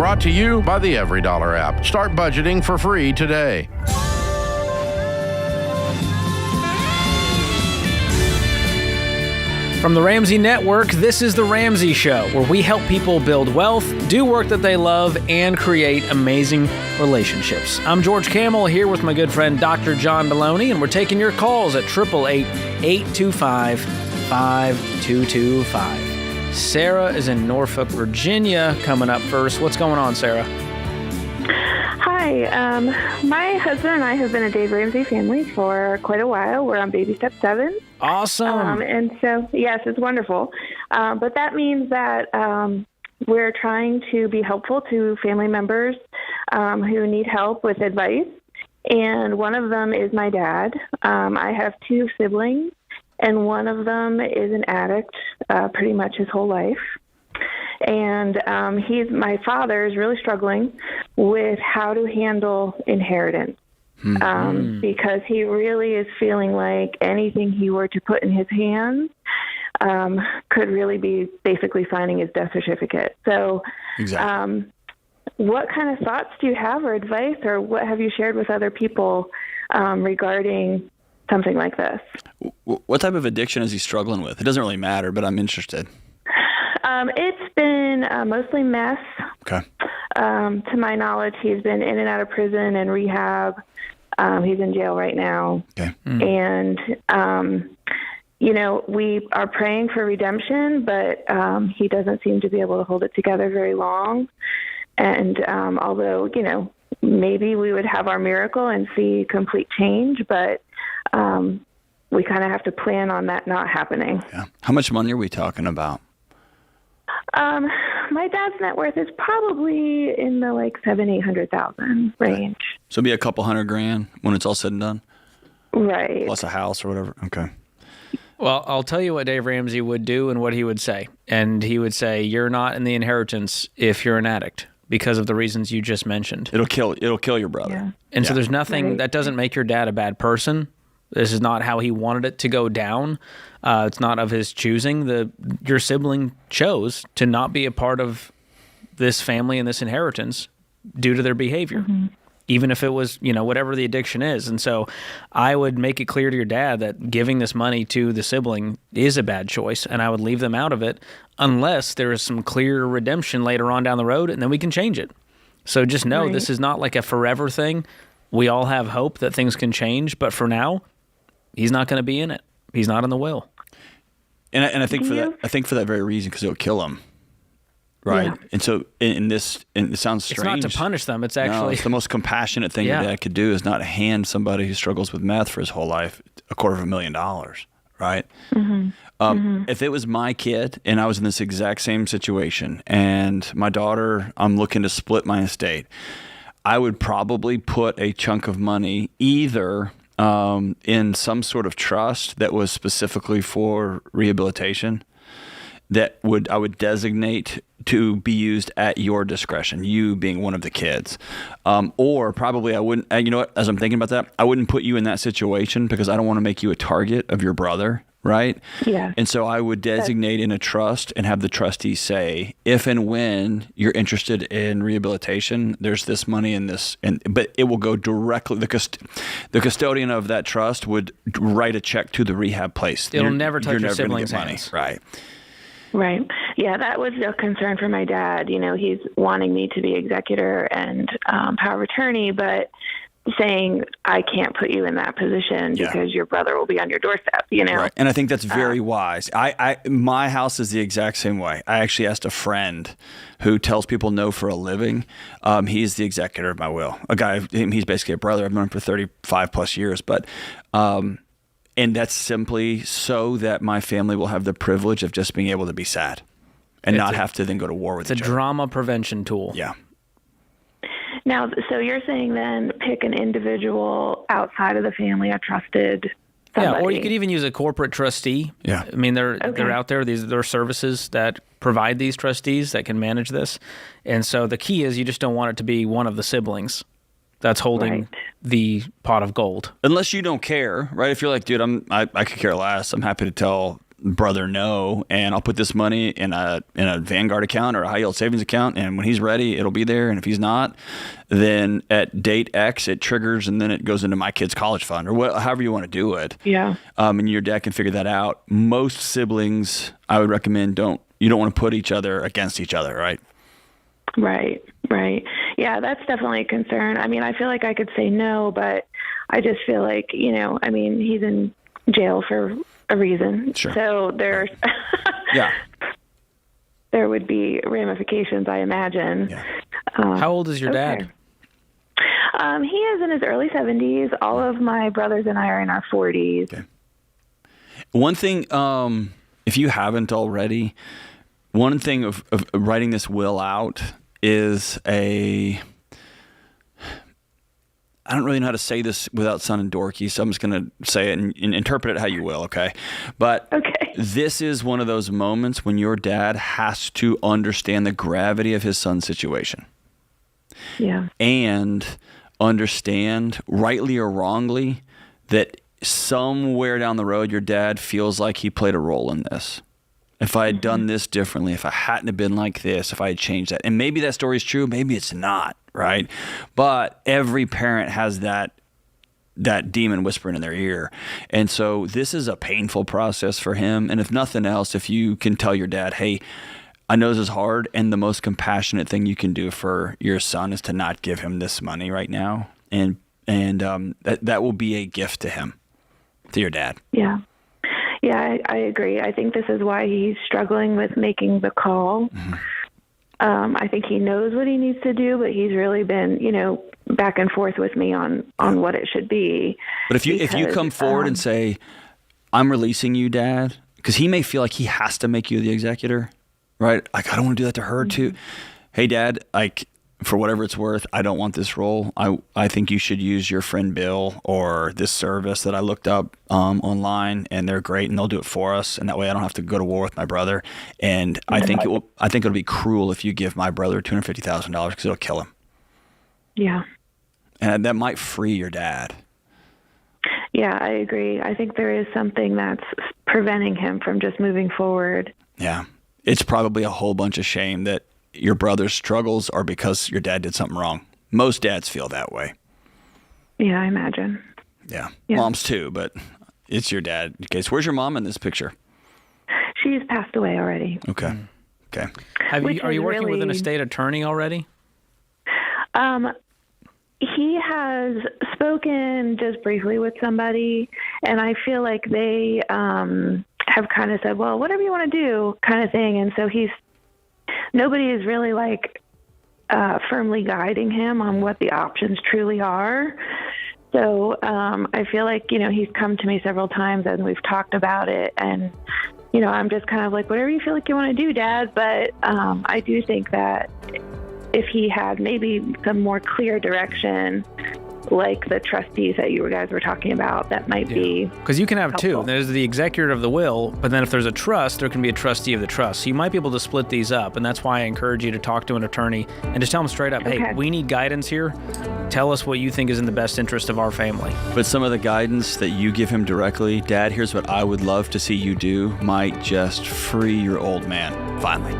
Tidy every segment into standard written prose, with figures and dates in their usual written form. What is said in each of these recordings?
Brought to you by the EveryDollar app. Start budgeting for free today. From the Ramsey Network, this is The Ramsey Show, where we help people build wealth, do work that they love, and create amazing relationships. I'm George Kamel here with my good friend Dr. John Delony, and we're taking your calls at 888-825-5225. Sarah is in Norfolk, Virginia, coming up first. What's going on, Sarah? Hi. My husband and I have been a Dave Ramsey family for quite a while. We're on baby step 7. Awesome. And so, yes, it's wonderful. But that means that we're trying to be helpful to family members who need help with advice. And one of them is my dad. I have 2 siblings, and one of them is an addict pretty much his whole life. And my father is really struggling with how to handle inheritance because he really is feeling like anything he were to put in his hands could really be basically signing his death certificate. So Exactly. What kind of thoughts do you have or advice, or what have you shared with other people regarding something like this? What type of addiction is he struggling with? It doesn't really matter, but I'm interested. It's been mostly meth. Okay. To my knowledge, he's been in and out of prison and rehab. He's in jail right now. Okay. And, we are praying for redemption, but he doesn't seem to be able to hold it together very long. And although, maybe we would have our miracle and see complete change, but we kind of have to plan on that not happening. Yeah. How much money are we talking about? My dad's net worth is probably in the $700,000-800,000 range. So it'll be a couple $100,000 when it's all said and done? Right. Plus a house or whatever? Okay. Well, I'll tell you what Dave Ramsey would do and what he would say. And he would say, you're not in the inheritance if you're an addict because of the reasons you just mentioned. It'll kill your brother. Yeah. And so there's nothing that doesn't make your dad a bad person. This is not how he wanted it to go down. It's not of his choosing. Your sibling chose to not be a part of this family and this inheritance due to their behavior, even if it was, whatever the addiction is. And so I would make it clear to your dad that giving this money to the sibling is a bad choice, and I would leave them out of it unless there is some clear redemption later on down the road, and then we can change it. So just know This is not like a forever thing. We all have hope that things can change, but for now, he's not going to be in it. He's not in the will. And I think for that very reason, because it'll kill him, right? Yeah. And so it sounds strange. It's not to punish them. It's actually it's the most compassionate thing your dad could do is not hand somebody who struggles with meth for his whole life $250,000, right? If it was my kid and I was in this exact same situation, and my daughter, I'm looking to split my estate, I would probably put a chunk of money either in some sort of trust that was specifically for rehabilitation that I would designate to be used at your discretion, you being one of the kids. Or probably I wouldn't, you know what, as I'm thinking about that, I wouldn't put you in that situation because I don't want to make you a target of your brother, right? Yeah. And so I would designate in a trust and have the trustee say, if and when you're interested in rehabilitation, there's this money in this, but it will go directly, the custodian of that trust would write a check to the rehab place. It'll never touch your siblings' hands. Right. Right. Yeah, that was a concern for my dad. He's wanting me to be executor and power of attorney, but saying I can't put you in that position because your brother will be on your doorstep, Right. And I think that's very wise. My house is the exact same way. I actually asked a friend who tells people no for a living. He's the executor of my will. A guy, he's basically a brother. I've known him for 35 plus years, but and that's simply so that my family will have the privilege of just being able to be sad and not have to then go to war with each other. It's a drama prevention tool. Yeah. Now, so you're saying then pick an individual outside of the family, a trusted somebody. Yeah, or you could even use a corporate trustee. Yeah. I mean, they're out there. There are services that provide these trustees that can manage this. And so the key is you just don't want it to be one of the siblings that's holding the pot of gold. Unless you don't care, right? If you're like, dude, I could care less. I'm happy to tell brother know, and I'll put this money in a Vanguard account or a high yield savings account, and when he's ready, it'll be there. And if he's not, then at date X it triggers, and then it goes into my kid's college fund or however you want to do it. Yeah. And your dad can figure that out. Most siblings, I would recommend, you don't want to put each other against each other, right? Right. Yeah, that's definitely a concern. I mean, I feel like I could say no, but I just feel like, he's in jail for a reason. Sure. So there's there would be ramifications, I imagine. Yeah. How old is your dad? He is in his early 70s. All of my brothers and I are in our 40s. Okay. One thing, if you haven't already, one thing of writing this will out is I don't really know how to say this without sounding dorky, so I'm just going to say it and interpret it how you will, okay? But this is one of those moments when your dad has to understand the gravity of his son's situation. Yeah. And understand, rightly or wrongly, that somewhere down the road your dad feels like he played a role in this. If I had done this differently, if I hadn't have been like this, if I had changed that. And maybe that story is true, maybe it's not, right? But every parent has that demon whispering in their ear. And so this is a painful process for him. And if nothing else, if you can tell your dad, hey, I know this is hard, and the most compassionate thing you can do for your son is to not give him this money right now. And that will be a gift to him, to your dad. Yeah. Yeah, I agree. I think this is why he's struggling with making the call. Mm-hmm. I think he knows what he needs to do, but he's really been, back and forth with me on what it should be. But if you come forward and say, I'm releasing you, Dad, because he may feel like he has to make you the executor, right? Like, I don't want to do that to her too. Hey, Dad, for whatever it's worth, I don't want this role. I think you should use your friend Bill or this service that I looked up online, and they're great, and they'll do it for us. And that way I don't have to go to war with my brother. And I think it'll be cruel if you give my brother $250,000 because it'll kill him. Yeah. And that might free your dad. Yeah, I agree. I think there is something that's preventing him from just moving forward. Yeah. It's probably a whole bunch of shame that your brother's struggles are because your dad did something wrong. Most dads feel that way. Yeah, I imagine. Yeah. Moms too, but it's your dad. Okay, so where's your mom in this picture? She's passed away already. Okay. Okay. Are you working with an estate attorney already? He has spoken just briefly with somebody, and I feel like they have kind of said, well, whatever you want to do kind of thing. And so nobody is really firmly guiding him on what the options truly are. So I feel like, he's come to me several times and we've talked about it, and, I'm just kind of like, whatever you feel like you want to do, Dad. But I do think that if he had maybe some more clear direction, like the trustees that you guys were talking about, that might be because you can have helpful. Two. There's the executor of the will, but then if there's a trust, there can be a trustee of the trust. So you might be able to split these up, and that's why I encourage you to talk to an attorney and just tell them straight up, hey, we need guidance here. Tell us what you think is in the best interest of our family. But some of the guidance that you give him directly, Dad, here's what I would love to see you do, might just free your old man, finally.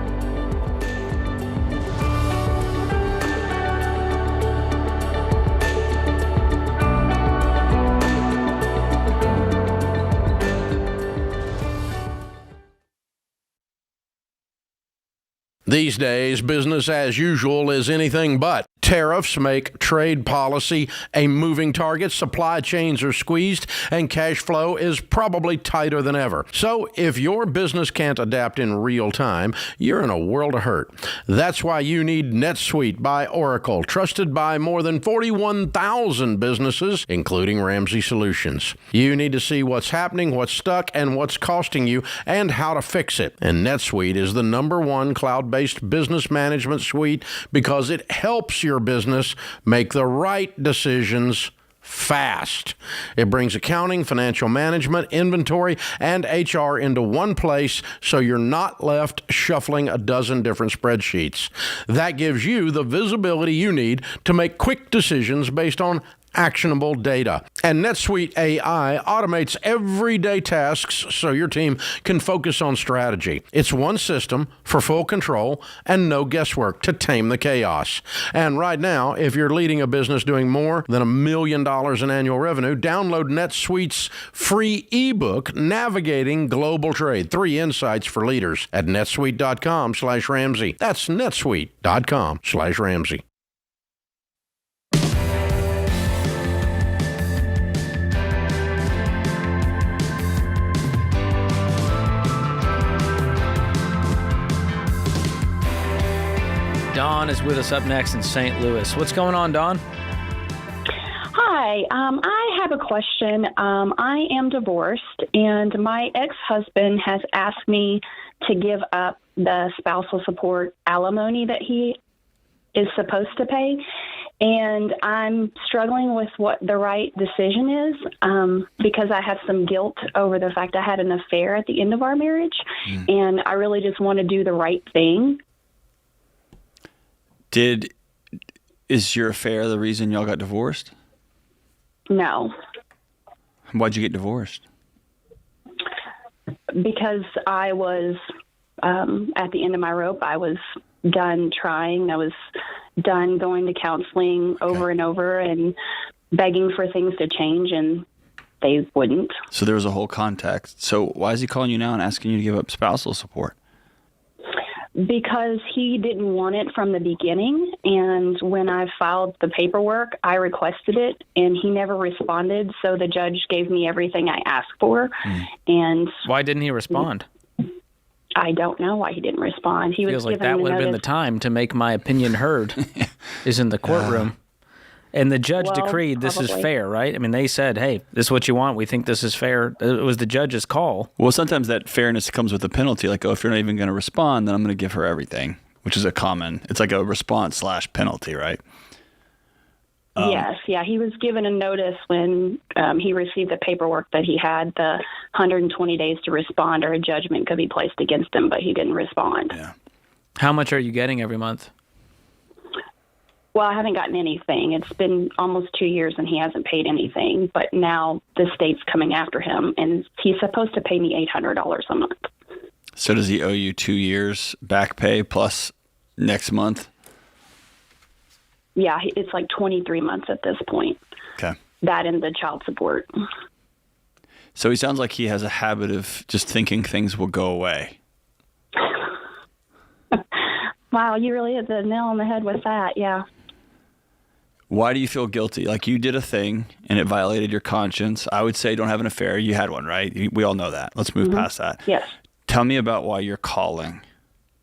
These days, business as usual is anything but. Tariffs make trade policy a moving target, supply chains are squeezed, and cash flow is probably tighter than ever. So if your business can't adapt in real time, you're in a world of hurt. That's why you need NetSuite by Oracle, trusted by more than 41,000 businesses, including Ramsey Solutions. You need to see what's happening, what's stuck, and what's costing you, and how to fix it. And NetSuite is the #1 cloud-based business management suite because it helps your business make the right decisions fast. It brings accounting, financial management, inventory, and HR into one place so you're not left shuffling a dozen different spreadsheets. That gives you the visibility you need to make quick decisions based on actionable data. And NetSuite AI automates everyday tasks so your team can focus on strategy. It's one system for full control and no guesswork to tame the chaos. And right now, if you're leading a business doing more than $1 million in annual revenue, download NetSuite's free ebook, Navigating Global Trade, 3 Insights for Leaders, at netsuite.com/Ramsey. That's netsuite.com/Ramsey. Dawn is with us up next in St. Louis. What's going on, Dawn? Hi, I have a question. I am divorced, and my ex-husband has asked me to give up the spousal support alimony that he is supposed to pay, and I'm struggling with what the right decision is because I have some guilt over the fact I had an affair at the end of our marriage, and I really just want to do the right thing. Is your affair the reason y'all got divorced? No. Why'd you get divorced? Because I was at the end of my rope. I was done trying. I was done going to counseling over and over and begging for things to change, and they wouldn't. So there was a whole context. So why is he calling you now and asking you to give up spousal support? Because he didn't want it from the beginning, and when I filed the paperwork, I requested it, and he never responded, so the judge gave me everything I asked for. And why didn't he respond? I don't know why he didn't respond. He Feels was like that would have been the time to make my opinion heard, is in the courtroom. And the judge decreed this is fair, right? I mean, they said, hey, this is what you want. We think this is fair. It was the judge's call. Well, sometimes that fairness comes with a penalty. Like, oh, if you're not even going to respond, then I'm going to give her everything, which is it's like a response/penalty, right? Yes. Yeah. He was given a notice when he received the paperwork that he had the 120 days to respond or a judgment could be placed against him, but he didn't respond. Yeah. How much are you getting every month? Well, I haven't gotten anything. It's been almost 2 years and he hasn't paid anything. But now the state's coming after him, and he's supposed to pay me $800 a month. So does he owe you 2 years back pay plus next month? Yeah, it's like 23 months at this point. Okay. That and the child support. So he sounds like he has a habit of just thinking things will go away. Wow, you really hit the nail on the head with that, yeah. Why do you feel guilty? Like, you did a thing and it violated your conscience. I would say don't have an affair. You had one, right? We all know that. Let's move past that. Yes. Tell me about why you're calling.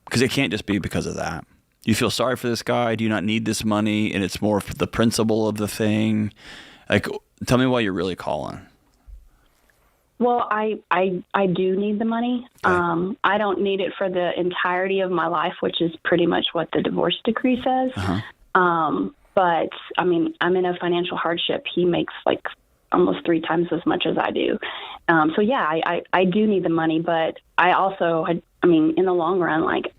Because it can't just be because of that. Do you feel sorry for this guy? Do you not need this money? And it's more for the principle of the thing. Like, tell me why you're really calling. Well, I do need the money. Okay. I don't need it for the entirety of my life, which is pretty much what the divorce decree says. But, I mean, I'm in a financial hardship. He makes like almost 3 times as much as I do. So, yeah, I do need the money. But I also, I mean, in the long run, like,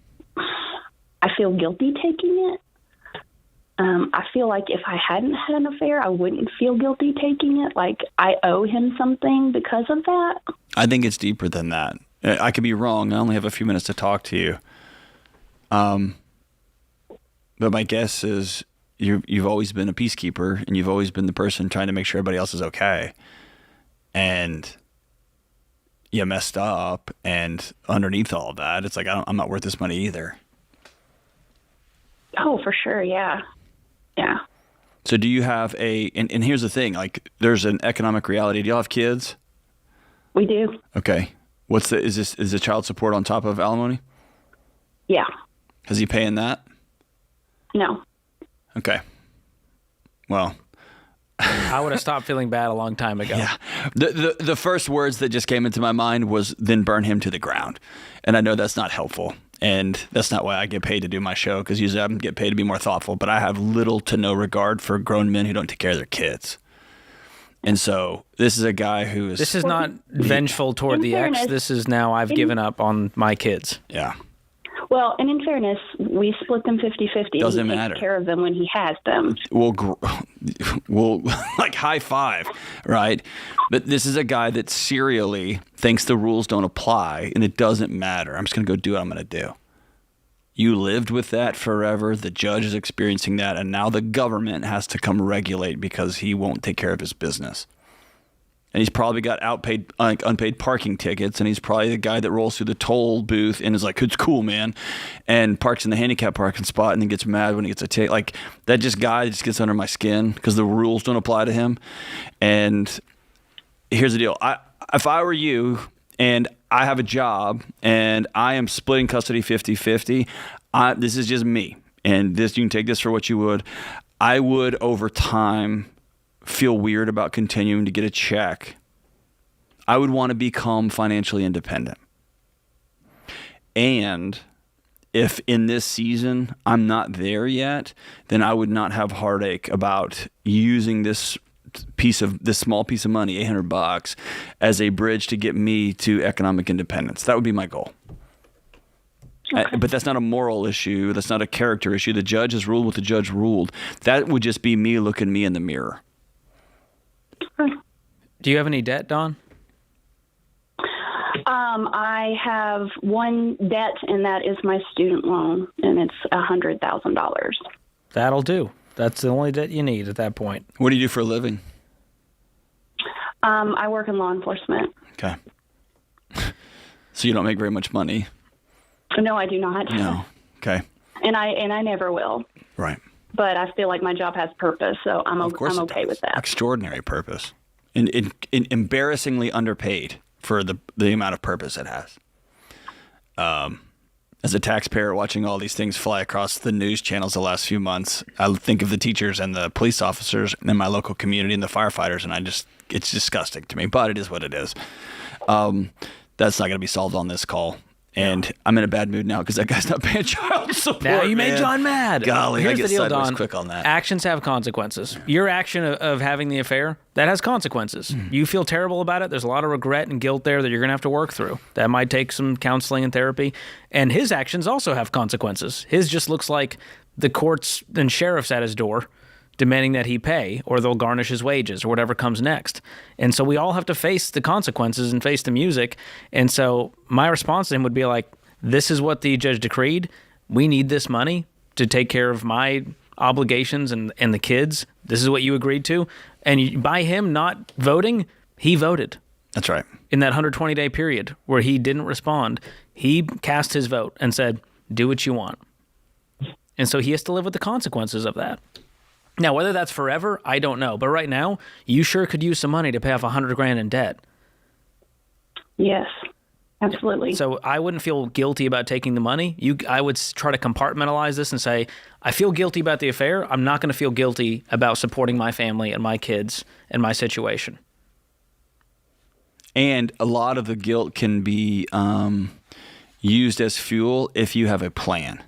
I feel guilty taking it. I feel like if I hadn't had an affair, I wouldn't feel guilty taking it. Like I owe him something because of that. I think it's deeper than that. I could be wrong. I only have a few minutes to talk to you. But my guess is you've always been a peacekeeper, and you've always been the person trying to make sure everybody else is okay. And you messed up, and underneath all of that, it's like, I'm not worth this money either. Oh, for sure. Yeah. Yeah. So do you have and here's the thing, like there's an economic reality. Do y'all have kids? We do. Okay. Is the child support on top of alimony? Yeah. Is he paying that? No. Okay. Well, I would have stopped feeling bad a long time ago. Yeah. The first words that just came into my mind was then burn him to the ground. And I know that's not helpful. And that's not why I get paid to do my show, because usually I get paid to be more thoughtful. But I have little to no regard for grown men who don't take care of their kids. And so this is a guy who is... This is not vengeful toward the ex. This is now I've given up on my kids. Yeah. Well, and in fairness, we split them 50-50. Doesn't he matter. takes care of them when he has them. Well, we'll like high five, right? But this is a guy that serially thinks the rules don't apply and it doesn't matter. I'm just going to go do what I'm going to do. You lived with that forever. The judge is experiencing that, and now the government has to come regulate because he won't take care of his business. And he's probably got unpaid parking tickets, and he's probably the guy that rolls through the toll booth and is like, "It's cool, man," and parks in the handicap parking spot, and then gets mad when he gets a ticket. Like that guy just gets under my skin because the rules don't apply to him. And here's the deal: if I were you, and I have a job, and I am splitting custody 50-50, this is just me, and this you can take this for what you would. I would over time feel weird about continuing to get a check. I would want to become financially independent. And if in this season I'm not there yet, then I would not have heartache about using this small piece of money, $800, as a bridge to get me to economic independence. That would be my goal. Okay. But that's not a moral issue. That's not a character issue. The judge has ruled what the judge ruled. That would just be me looking me in the mirror. Do you have any debt, Dawn? I have one debt, and that is my student loan, and it's $100,000. That'll do. That's the only debt you need at that point. What do you do for a living? I work in law enforcement. Okay. So you don't make very much money? No, I do not. No. Okay. And I never will. Right. But I feel like my job has purpose, so I'm okay with that. Extraordinary purpose. And embarrassingly underpaid for the amount of purpose it has. As a taxpayer watching all these things fly across the news channels the last few months, I think of the teachers and the police officers in my local community and the firefighters, and it's disgusting to me, but it is what it is. That's not going to be solved on this call. And I'm in a bad mood now because that guy's not paying child support. Now you made John mad. Golly, here's I get the deal, sideways Don. quick on that. Actions have consequences. Your action of having the affair, that has consequences. You feel terrible about it. There's a lot of regret and guilt there that you're going to have to work through. That might take some counseling and therapy. And his actions also have consequences. His just looks like the courts and sheriffs at his door demanding that he pay, or they'll garnish his wages, or whatever comes next. And so we all have to face the consequences and face the music. And so my response to him would be like, this is what the judge decreed. We need this money to take care of my obligations and the kids. This is what you agreed to. And by him not voting, he voted. That's right. In that 120-day period where he didn't respond, he cast his vote and said, do what you want. And so he has to live with the consequences of that. Now, whether that's forever, I don't know. But right now, you sure could use some money to pay off $100,000 in debt. Yes. Absolutely. So I wouldn't feel guilty about taking the money. I would try to compartmentalize this and say, I feel guilty about the affair. I'm not going to feel guilty about supporting my family and my kids and my situation. And a lot of the guilt can be used as fuel if you have a plan.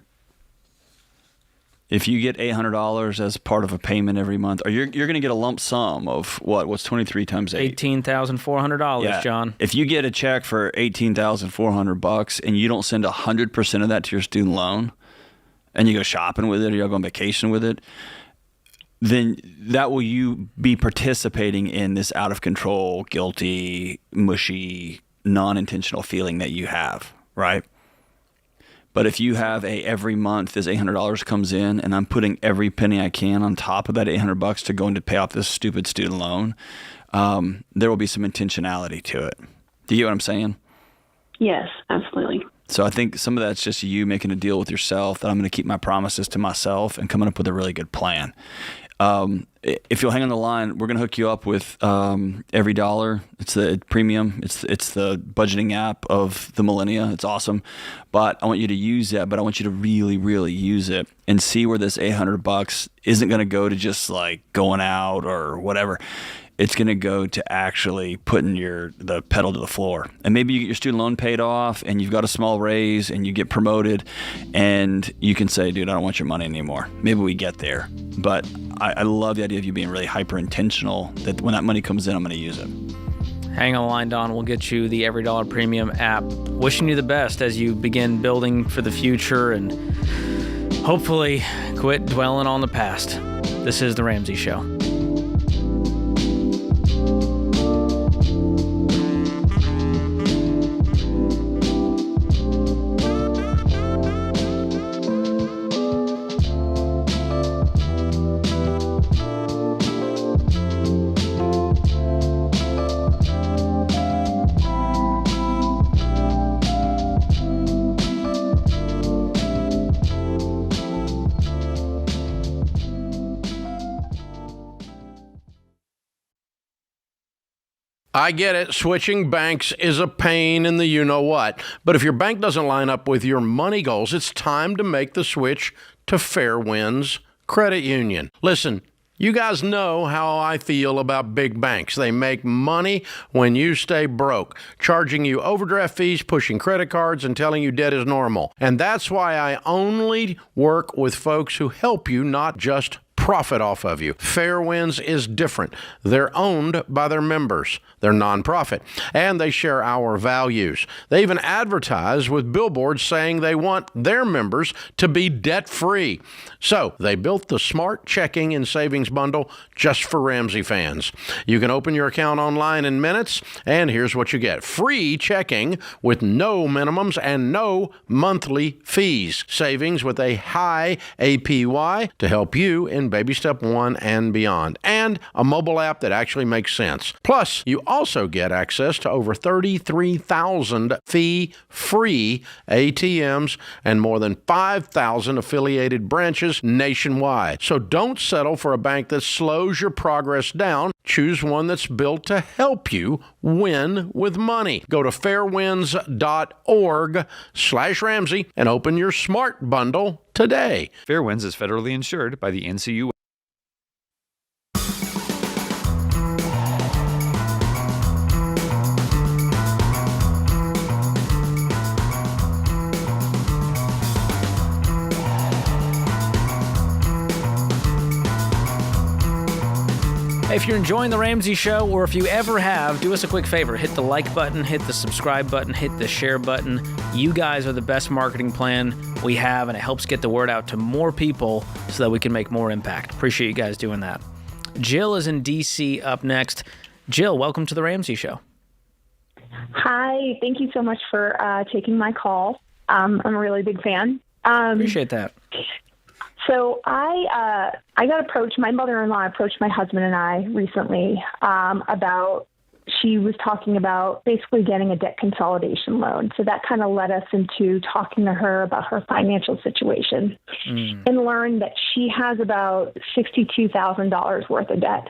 If you get $800 as part of a payment every month, or you're going to get a lump sum of what's 23 times 8? $18,400, John. If you get a check for $18,400 and you don't send 100% of that to your student loan, and you go shopping with it, or you go on vacation with it, then that will you be participating in this out of control, guilty, mushy, non-intentional feeling that you have, right? But if you have every month this $800 comes in and I'm putting every penny I can on top of that $800 to go in to pay off this stupid student loan, there will be some intentionality to it. Do you get what I'm saying? Yes, absolutely. So I think some of that's just you making a deal with yourself that I'm going to keep my promises to myself and coming up with a really good plan. If you'll hang on the line, we're going to hook you up with Every Dollar. It's the premium. It's the budgeting app of the millennia. It's awesome. But I want you to use that, but I want you to really, really use it and see where this $800 isn't going to go to just like going out or whatever. It's going to go to actually putting the pedal to the floor. And maybe you get your student loan paid off and you've got a small raise and you get promoted and you can say, dude, I don't want your money anymore. Maybe we get there. But I love the idea of you being really hyper intentional that when that money comes in, I'm going to use it. Hang on the line, Don. We'll get you the Every Dollar Premium app. Wishing you the best as you begin building for the future and hopefully quit dwelling on the past. This is The Ramsey Show. I get it. Switching banks is a pain in the you-know-what. But if your bank doesn't line up with your money goals, it's time to make the switch to Fairwinds Credit Union. Listen, you guys know how I feel about big banks. They make money when you stay broke, charging you overdraft fees, pushing credit cards, and telling you debt is normal. And that's why I only work with folks who help you, not just profit off of you. Fairwinds is different. They're owned by their members. They're nonprofit, and they share our values. They even advertise with billboards saying they want their members to be debt-free. So they built the Smart Checking and Savings Bundle just for Ramsey fans. You can open your account online in minutes, and here's what you get. Free checking with no minimums and no monthly fees. Savings with a high APY to help you in baby step 1 and beyond. And a mobile app that actually makes sense. Plus, you also get access to over 33,000 fee-free ATMs and more than 5,000 affiliated branches nationwide. So don't settle for a bank that slows your progress down. Choose one that's built to help you win with money. Go to fairwinds.org/Ramsey and open your Smart Bundle today. Fairwinds is federally insured by the NCUA. If you're enjoying The Ramsey Show, or if you ever have, do us a quick favor. Hit the like button, hit the subscribe button, hit the share button. You guys are the best marketing plan we have, and it helps get the word out to more people so that we can make more impact. Appreciate you guys doing that. Jill is in D.C. up next. Jill, welcome to The Ramsey Show. Hi. Thank you so much for taking my call. I'm a really big fan. Appreciate that. So I got approached, my mother-in-law approached my husband and I recently about, she was talking about basically getting a debt consolidation loan. So that kind of led us into talking to her about her financial situation and learned that she has about $62,000 worth of debt.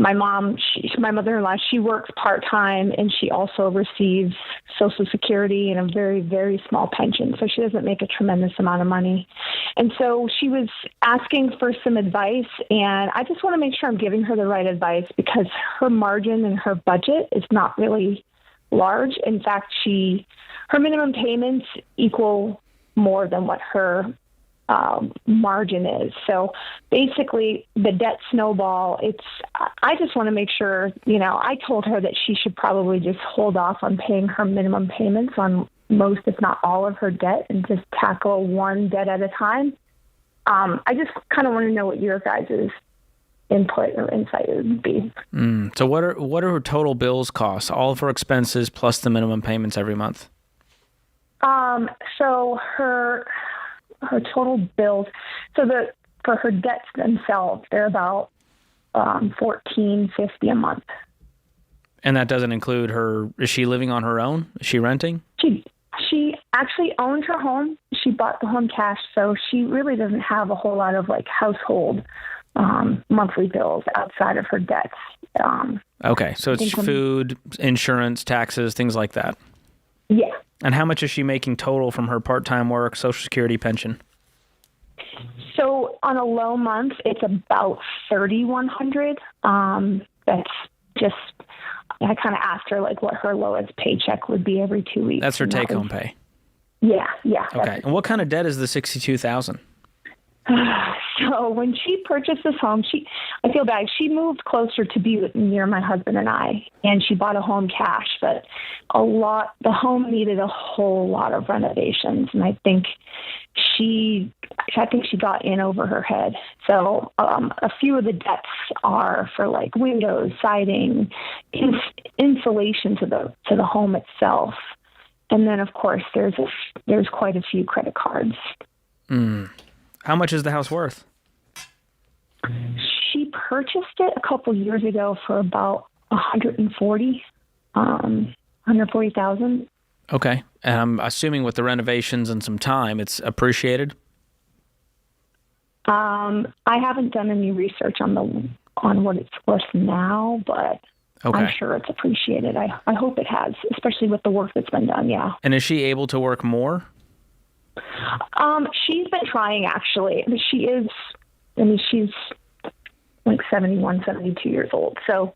My mom, my mother-in-law, she works part-time, and she also receives Social Security and a very, very small pension. So she doesn't make a tremendous amount of money. And so she was asking for some advice, and I just want to make sure I'm giving her the right advice because her margin and her budget is not really large. In fact, her minimum payments equal more than what her margin is. So basically the debt snowball, I just want to make sure, I told her that she should probably just hold off on paying her minimum payments on most, if not all of her debt and just tackle one debt at a time. I just kind of want to know what your guys' input or insight would be. So what are her total bills costs, all of her expenses plus the minimum payments every month? So her total bills, for her debts themselves, they're about $1,450 a month. And that doesn't include is she living on her own? Is she renting? She actually owns her home. She bought the home cash, so she really doesn't have a whole lot of household monthly bills outside of her debts. Okay, so it's food, insurance, taxes, things like that. Yeah. And how much is she making total from her part-time work, Social Security, pension? So on a low month, it's about $3,100. That's just, I kind of asked her what her lowest paycheck would be every 2 weeks. That's her take-home pay. Yeah. Okay. And what kind of debt is the $62,000? So when she purchased this home, I feel bad. She moved closer to be near my husband and I, and she bought a home cash, but the home needed a whole lot of renovations. And I think she got in over her head. So a few of the debts are for windows, siding, insulation to the home itself. And then of course there's quite a few credit cards. How much is the house worth? She purchased it a couple years ago for about $140,000. Okay. And I'm assuming with the renovations and some time, it's appreciated? I haven't done any research on what it's worth now, but Okay. I'm sure it's appreciated. I hope it has, especially with the work that's been done. Yeah. And is she able to work more? She's been trying, actually. She's like 71, 72 years old. So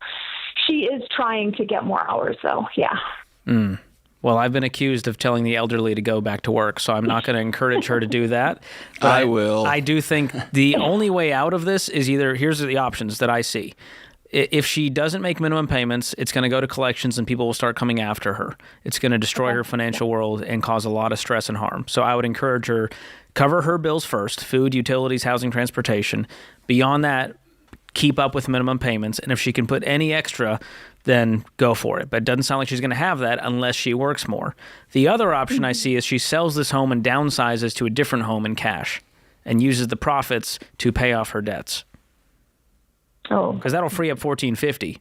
she is trying to get more hours, though. Yeah. Well, I've been accused of telling the elderly to go back to work, so I'm not going to encourage her to do that. But I will. I do think the only way out of this is either, here's the options that I see. If she doesn't make minimum payments, it's going to go to collections and people will start coming after her. It's going to destroy her financial world and cause a lot of stress and harm. So I would encourage her, cover her bills first, food, utilities, housing, transportation. Beyond that, keep up with minimum payments. And if she can put any extra, then go for it. But it doesn't sound like she's going to have that unless she works more. The other option I see is she sells this home and downsizes to a different home in cash and uses the profits to pay off her debts. Oh. Because that'll free up $1,450.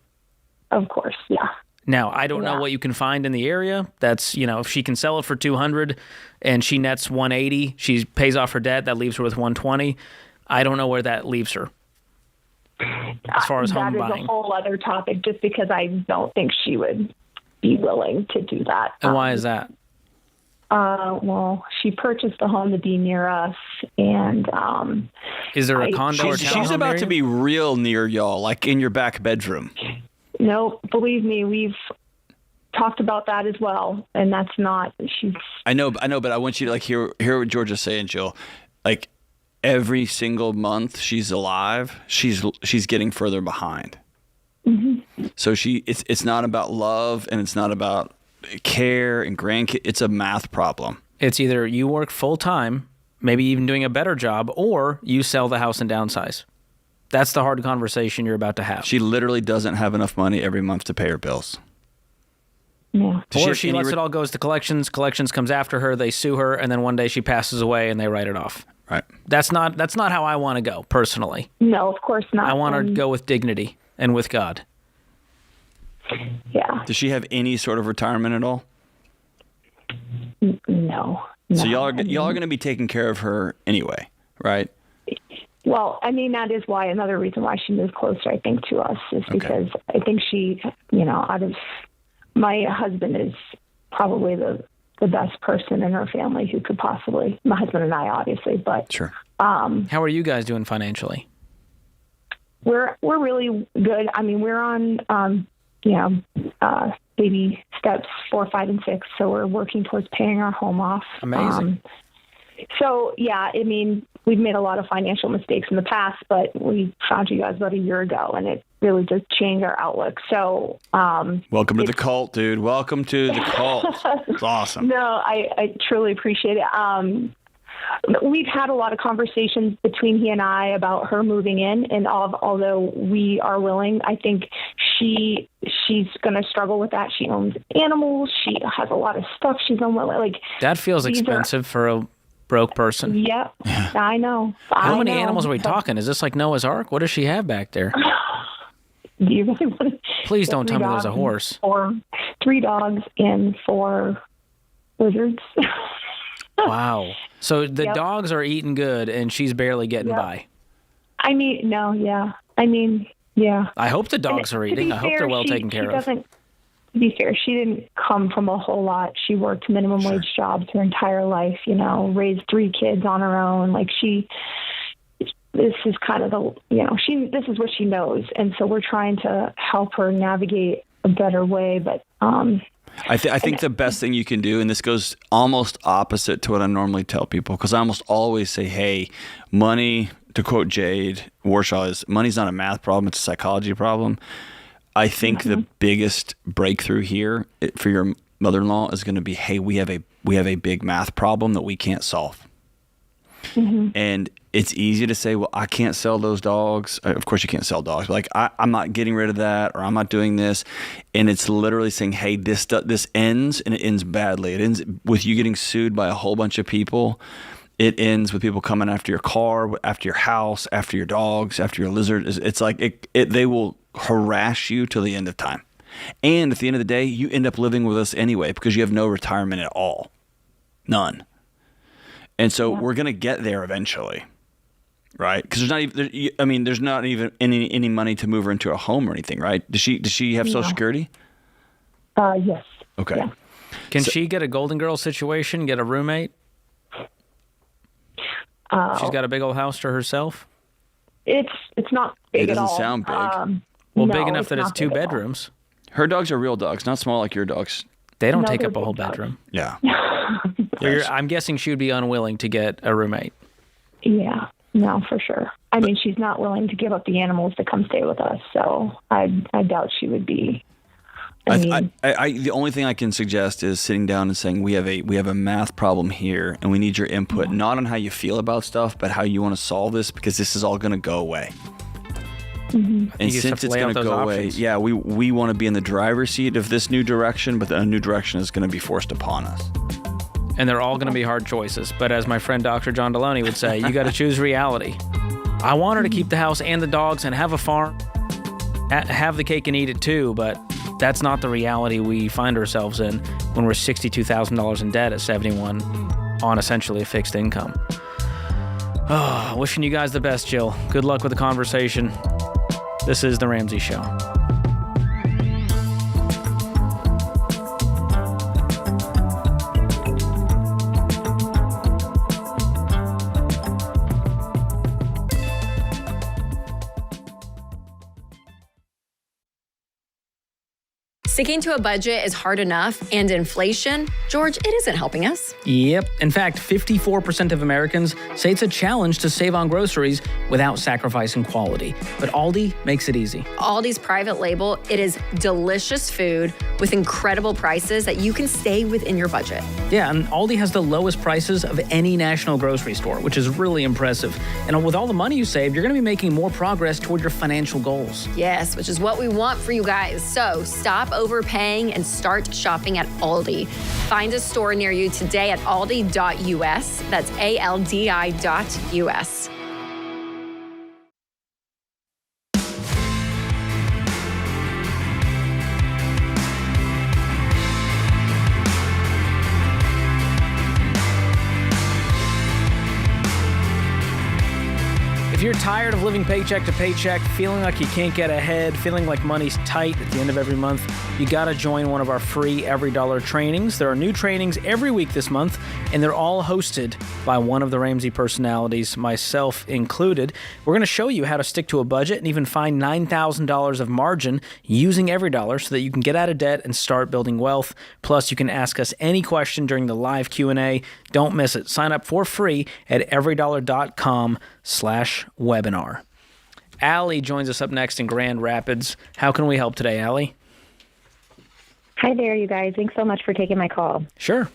Of course, yeah. Now, I don't know what you can find in the area. That's, if she can sell it for $200 and she nets $180, she pays off her debt, that leaves her with $120. I don't know where that leaves her as far as home buying. That is a whole other topic, just because I don't think she would be willing to do that. And why is that? Well, she purchased a home to be near us, and is there a condo or townhome She's about area? to be real near y'all, like in your back bedroom. No, believe me, we've talked about that as well, and that's not. I know, but I want you to hear what Georgia's saying, Jill. Like every single month she's alive, she's getting further behind. Mm-hmm. So it's not about love, and it's not about care and grandkids. It's a math problem. It's either you work full time, maybe even doing a better job, or you sell the house and downsize. That's the hard conversation you're about to have. She literally doesn't have enough money every month to pay her bills. Yeah. Or she lets it all goes to collections. Collections comes after her. They sue her, and then one day she passes away, and they write it off. Right. That's not how I want to go personally. No, of course not. I want her to go with dignity and with God. Yeah. Does she have any sort of retirement at all? No. So y'all are going to be taking care of her anyway, right? Well, that is why another reason why she moved closer, I think, to us is because I think she, out of my husband is probably the best person in her family who could possibly, my husband and I, obviously, but sure. How are you guys doing financially? We're really good. We're on, baby steps 4, 5, and 6. So we're working towards paying our home off. Amazing. So, yeah, we've made a lot of financial mistakes in the past, but we found you guys about a year ago, and it really just changed our outlook. So, welcome to the cult, dude. Welcome to the cult. It's awesome. No, I truly appreciate it. We've had a lot of conversations between he and I about her moving in, and although we are willing, I think she's going to struggle with that. She owns animals. She has a lot of stuff she's unwilling. That feels expensive for a broke person. Yeah, I know. How many animals are we talking? Is this like Noah's Ark? What does she have back there? Do you really want to? Please don't tell me there's a horse. Or 3 dogs and 4 lizards. Wow. So the dogs are eating good, and she's barely getting by. No, yeah. Yeah. I hope the dogs are eating. I hope they're well taken care of. To be fair, she didn't come from a whole lot. She worked minimum wage jobs her entire life, raised 3 kids on her own. This is kind of this is what she knows. And so we're trying to help her navigate a better way. But, I think the best thing you can do, and this goes almost opposite to what I normally tell people, because I almost always say, hey, money, to quote Jade Warshaw, is money's not a math problem, it's a psychology problem. I think the biggest breakthrough here for your mother-in-law is going to be, hey, we have a big math problem that we can't solve. Mm-hmm. And it's easy to say, well, I can't sell those dogs. Of course you can't sell dogs. But I'm not getting rid of that, or I'm not doing this. And it's literally saying, hey, this ends, and it ends badly. It ends with you getting sued by a whole bunch of people. It ends with people coming after your car, after your house, after your dogs, after your lizard. It's like they will harass you till the end of time. And at the end of the day, you end up living with us anyway because you have no retirement at all. None. And so we're going to get there eventually. right? Because there's not even any money to move her into a home or anything, right? Does she have Social Security? Yes. Okay. Yeah. Can she get a Golden Girl situation, get a roommate? She's got a big old house to herself? It's not big It at all. doesn't sound big. Well, no, big enough that it's not 2 big at all. bedrooms. Her dogs are real dogs, not small like your dogs. They don't No, take they're up a whole big dogs. bedroom. Yeah. I'm guessing she would be unwilling to get a roommate. Yeah, no, for sure. I mean, she's not willing to give up the animals to come stay with us, so I doubt she would be. The only thing I can suggest is sitting down and saying we have a math problem here, and we need your input, not on how you feel about stuff, but how you want to solve this, because this is all going to go away. Mm-hmm. And You just have since to it's lay going out to those go away, options. yeah, we want to be in the driver's seat of this new direction, but a new direction is going to be forced upon us. And they're all going to be hard choices. But as my friend Dr. John Delony would say, you got to choose reality. I want her to keep the house and the dogs and have a farm, have the cake and eat it too, but that's not the reality we find ourselves in when we're $62,000 in debt at 71 on essentially a fixed income. Oh, wishing you guys the best, Jill. Good luck with the conversation. This is The Ramsey Show. Sticking to a budget is hard enough, and inflation, George, it isn't helping us. Yep. In fact, 54% of Americans say it's a challenge to save on groceries without sacrificing quality. But Aldi makes it easy. Aldi's private label, it is delicious food with incredible prices that you can stay within your budget. Yeah, and Aldi has the lowest prices of any national grocery store, which is really impressive. And with all the money you saved, you're going to be making more progress toward your financial goals. Yes, which is what we want for you guys. So stop overpaying and start shopping at Aldi. Find a store near you today at aldi.us. That's ALDI.us. If you're tired of living paycheck to paycheck, feeling like you can't get ahead, feeling like money's tight at the end of every month, you gotta join one of our free Every Dollar trainings. There are new trainings every week this month, and they're all hosted by one of the Ramsey personalities, myself included. We're gonna show you how to stick to a budget and even find $9,000 of margin using Every Dollar so that you can get out of debt and start building wealth. Plus, you can ask us any question during the live Q&A. Don't miss it. Sign up for free at everydollar.com/webinar. Allie joins us up next in Grand Rapids. How can we help today, Allie? Hi there, you guys. Thanks so much for taking my call. Sure.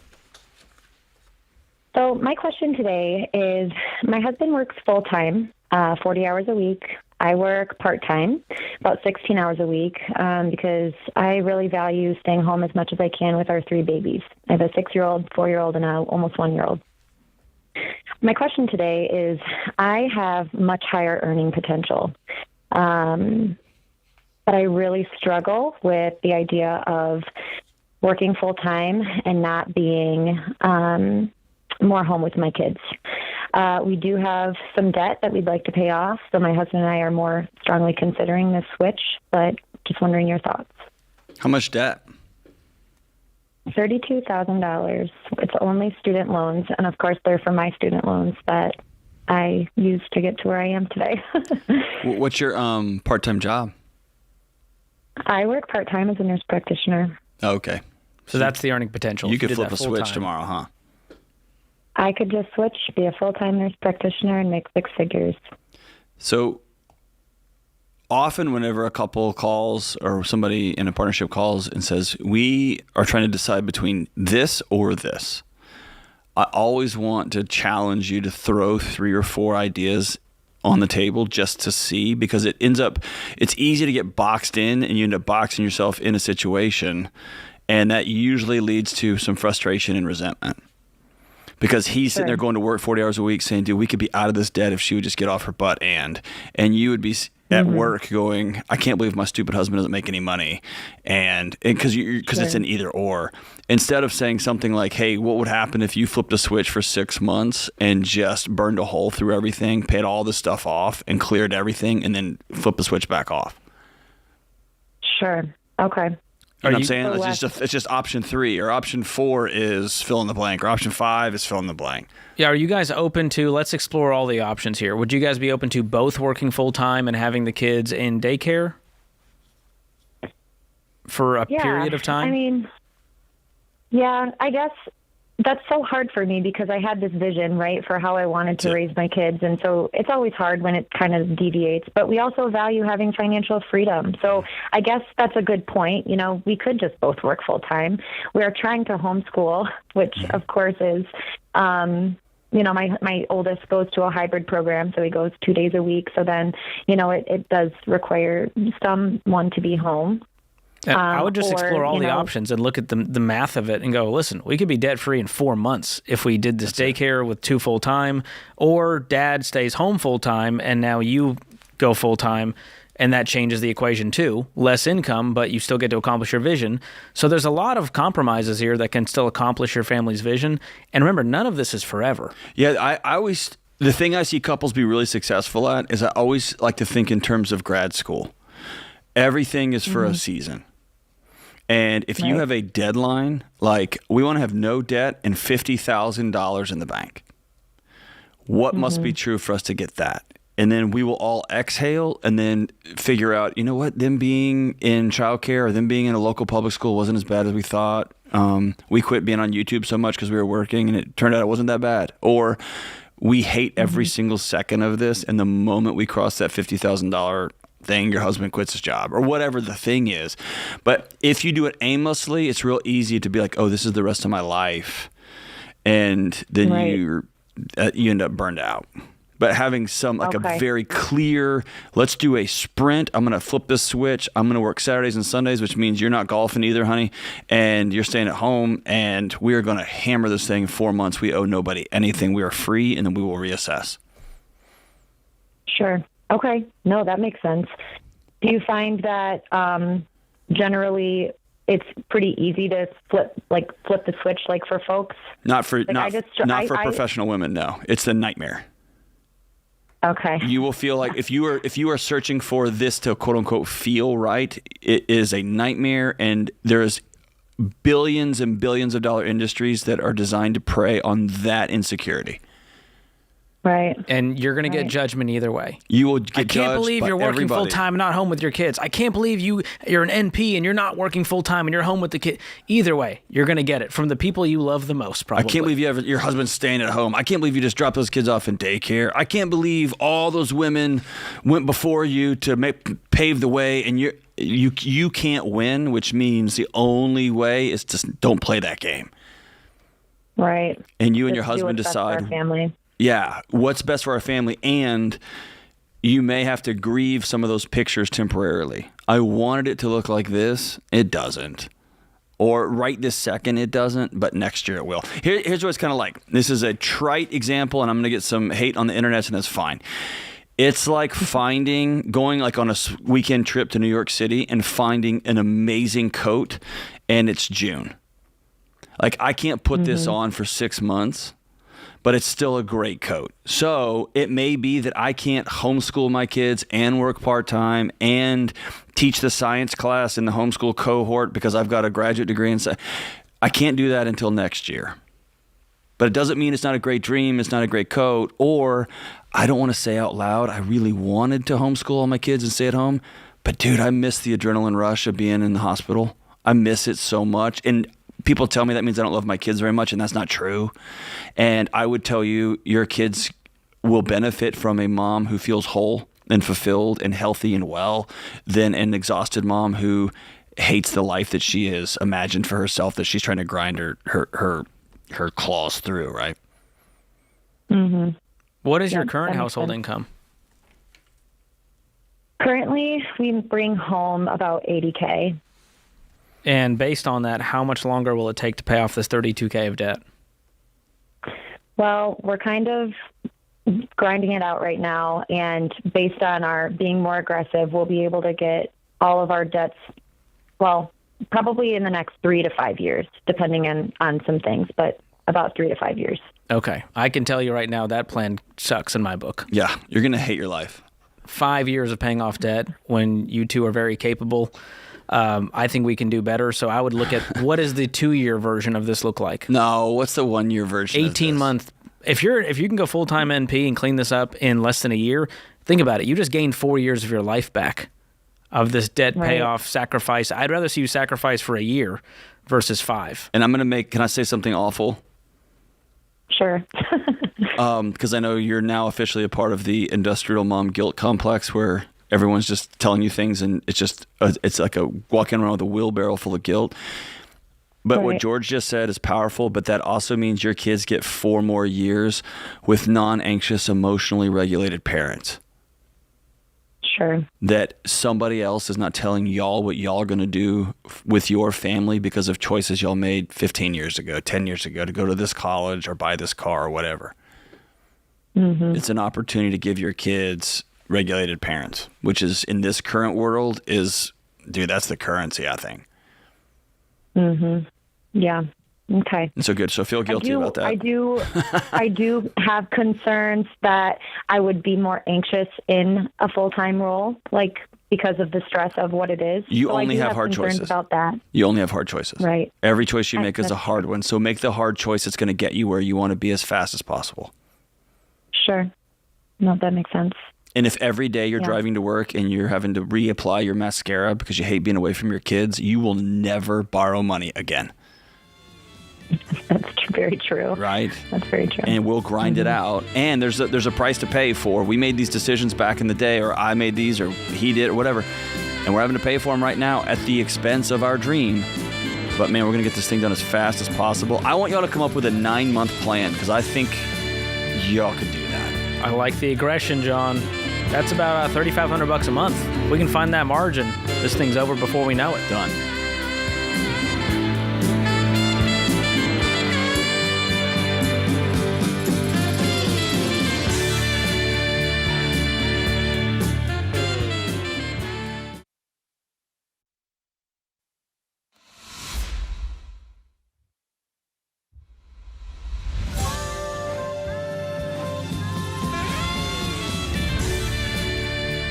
So my question today is, my husband works full-time, 40 hours a week. I work part-time, about 16 hours a week, because I really value staying home as much as I can with our 3 babies. I have a 6-year-old, 4-year-old, and a almost 1-year-old. My question today is, I have much higher earning potential, but I really struggle with the idea of working full-time and not being more home with my kids. We do have some debt that we'd like to pay off, so my husband and I are more strongly considering this switch, but just wondering your thoughts. How much debt? $32,000. It's only student loans, and of course they're for my student loans that I used to get to where I am today. What's your part-time job? I work part-time as a nurse practitioner. Oh, okay. So that's the earning potential. You if could did flip that a switch full-time. tomorrow, huh? I could just switch, be a full-time nurse practitioner, and make 6 figures. So often whenever a couple calls or somebody in a partnership calls and says, we are trying to decide between this or this, I always want to challenge you to throw 3 or 4 ideas on the table just to see, because it's easy to get boxed in and you end up boxing yourself in a situation, and that usually leads to some frustration and resentment. Because he's sitting there going to work 40 hours a week saying, dude, we could be out of this debt if she would just get off her butt, and you would be at work going, I can't believe my stupid husband doesn't make any money. And because it's an either or. Instead of saying something like, hey, what would happen if you flipped a switch for 6 months and just burned a hole through everything, paid all this stuff off and cleared everything and then flip the switch back off? Sure. Okay. You know what I'm saying? It's just option 3, or option 4 is fill in the blank, or option 5 is fill in the blank. Yeah, are you guys open to, let's explore all the options here. Would you guys be open to both working full-time and having the kids in daycare for a period of time? I mean, yeah, I guess that's so hard for me because I had this vision, right, for how I wanted to raise my kids. And so it's always hard when it kind of deviates. But we also value having financial freedom. So I guess that's a good point. You know, we could just both work full time. We are trying to homeschool, which, of course, is, you know, my oldest goes to a hybrid program. So he goes 2 days a week. So then, you know, it does require someone to be home. I would just explore all the options and look at the math of it and go, listen, we could be debt-free in 4 months if we did this daycare with 2 full-time, or dad stays home full-time and now you go full-time, and that changes the equation too. Less income, but you still get to accomplish your vision. So there's a lot of compromises here that can still accomplish your family's vision. And remember, none of this is forever. Yeah, I always, the thing I see couples be really successful at is I always like to think in terms of grad school. Everything is for a season. And if you have a deadline, like we want to have no debt and $50,000 in the bank, what must be true for us to get that? And then we will all exhale and then figure out, you know what, them being in childcare or them being in a local public school wasn't as bad as we thought. We quit being on YouTube so much because we were working and it turned out it wasn't that bad. Or we hate every single second of this, and the moment we cross that $50,000 thing, your husband quits his job or whatever the thing is. But if you do it aimlessly, it's real easy to be like, oh, this is the rest of my life. And then you end up burned out. But having a very clear, let's do a sprint. I'm going to flip this switch. I'm going to work Saturdays and Sundays, which means you're not golfing either, honey. And you're staying at home, and we are going to hammer this thing in 4 months. We owe nobody anything. We are free, and then we will reassess. Sure. Okay. No, that makes sense. Do you find that generally it's pretty easy to flip the switch, like for folks? Not for professional women. No, it's a nightmare. Okay. You will feel like if you are searching for this to quote unquote feel right, it is a nightmare, and there's billions and billions of dollar industries that are designed to prey on that insecurity. Right. And you're going to get judgment either way. You will get judged. I can't believe you're working full-time and not home with your kids. I can't believe you're an NP and you're not working full-time and you're home with the kid. Either way, you're going to get it from the people you love the most, probably. I can't believe your husband's staying at home. I can't believe you just dropped those kids off in daycare. I can't believe all those women went before you to pave the way, and you can't win, which means the only way is to don't play that game. Right. And you and your husband decide. For our family. Yeah, what's best for our family, and you may have to grieve some of those pictures temporarily. I wanted it to look like this. It doesn't. Or right this second, it doesn't, but next year it will. Here's what it's kind of like. This is a trite example, and I'm going to get some hate on the internet, and that's fine. It's like going like on a weekend trip to New York City and finding an amazing coat, and it's June. Like, I can't put this on for 6 months, but it's still a great coat. So it may be that I can't homeschool my kids and work part-time and teach the science class in the homeschool cohort because I've got a graduate degree in science. I can't do that until next year. But it doesn't mean it's not a great dream, it's not a great coat, or I don't want to say out loud, I really wanted to homeschool all my kids and stay at home, but dude, I miss the adrenaline rush of being in the hospital. I miss it so much. And people tell me that means I don't love my kids very much, and that's not true. And I would tell you, your kids will benefit from a mom who feels whole and fulfilled and healthy and well than an exhausted mom who hates the life that she has imagined for herself, that she's trying to grind her claws through, right? Mm-hmm. What is your current household income? Currently, we bring home about $80K. And based on that, how much longer will it take to pay off this $32K of debt? Well, we're grinding it out right now. And based on our being more aggressive, we'll be able to get all of our debts, well, probably in the next 3 to 5 years, depending on some things, but about 3 to 5 years. Okay. I can tell you right now that plan sucks in my book. Yeah, you're going to hate your life. 5 years of paying off debt when you two are very capable. I think we can do better. So I would look at what does the 2-year version of this look like? No, what's the 1-year version? 18-month. If you can go full-time NP and clean this up in less than a year, think about it. You just gained 4 years of your life back of this debt payoff sacrifice. I'd rather see you sacrifice for a year versus 5. And can I say something awful? Sure. Because I know you're now officially a part of the industrial mom guilt complex where everyone's just telling you things and it's like a walking around with a wheelbarrow full of guilt. But what George just said is powerful, but that also means your kids get 4 more years with non-anxious, emotionally regulated parents. Sure. That somebody else is not telling y'all what y'all are going to do with your family because of choices y'all made 15 years ago, 10 years ago to go to this college or buy this car or whatever. Mm-hmm. It's an opportunity to give your kids regulated parents, which is in this current world that's the currency, I think. Mm-hmm. Yeah. Okay. And so good. So feel guilty about that. I do have concerns that I would be more anxious in a full-time role, like because of the stress of what it is. You only have hard choices about that. You only have hard choices. Right. Every choice you make is a hard one. So make the hard choice that's going to get you where you want to be as fast as possible. Sure. No, that makes sense. And if every day you're driving to work and you're having to reapply your mascara because you hate being away from your kids, you will never borrow money again. That's very true. Right? That's very true. And we'll grind it out. And there's a price to pay for. We made these decisions back in the day, or I made these, or he did, or whatever. And we're having to pay for them right now at the expense of our dream. But, man, we're going to get this thing done as fast as possible. I want y'all to come up with a 9-month plan because I think y'all could do that. I like the aggression, John. That's about $3,500 a month. We can find that margin. This thing's over before we know it. Done.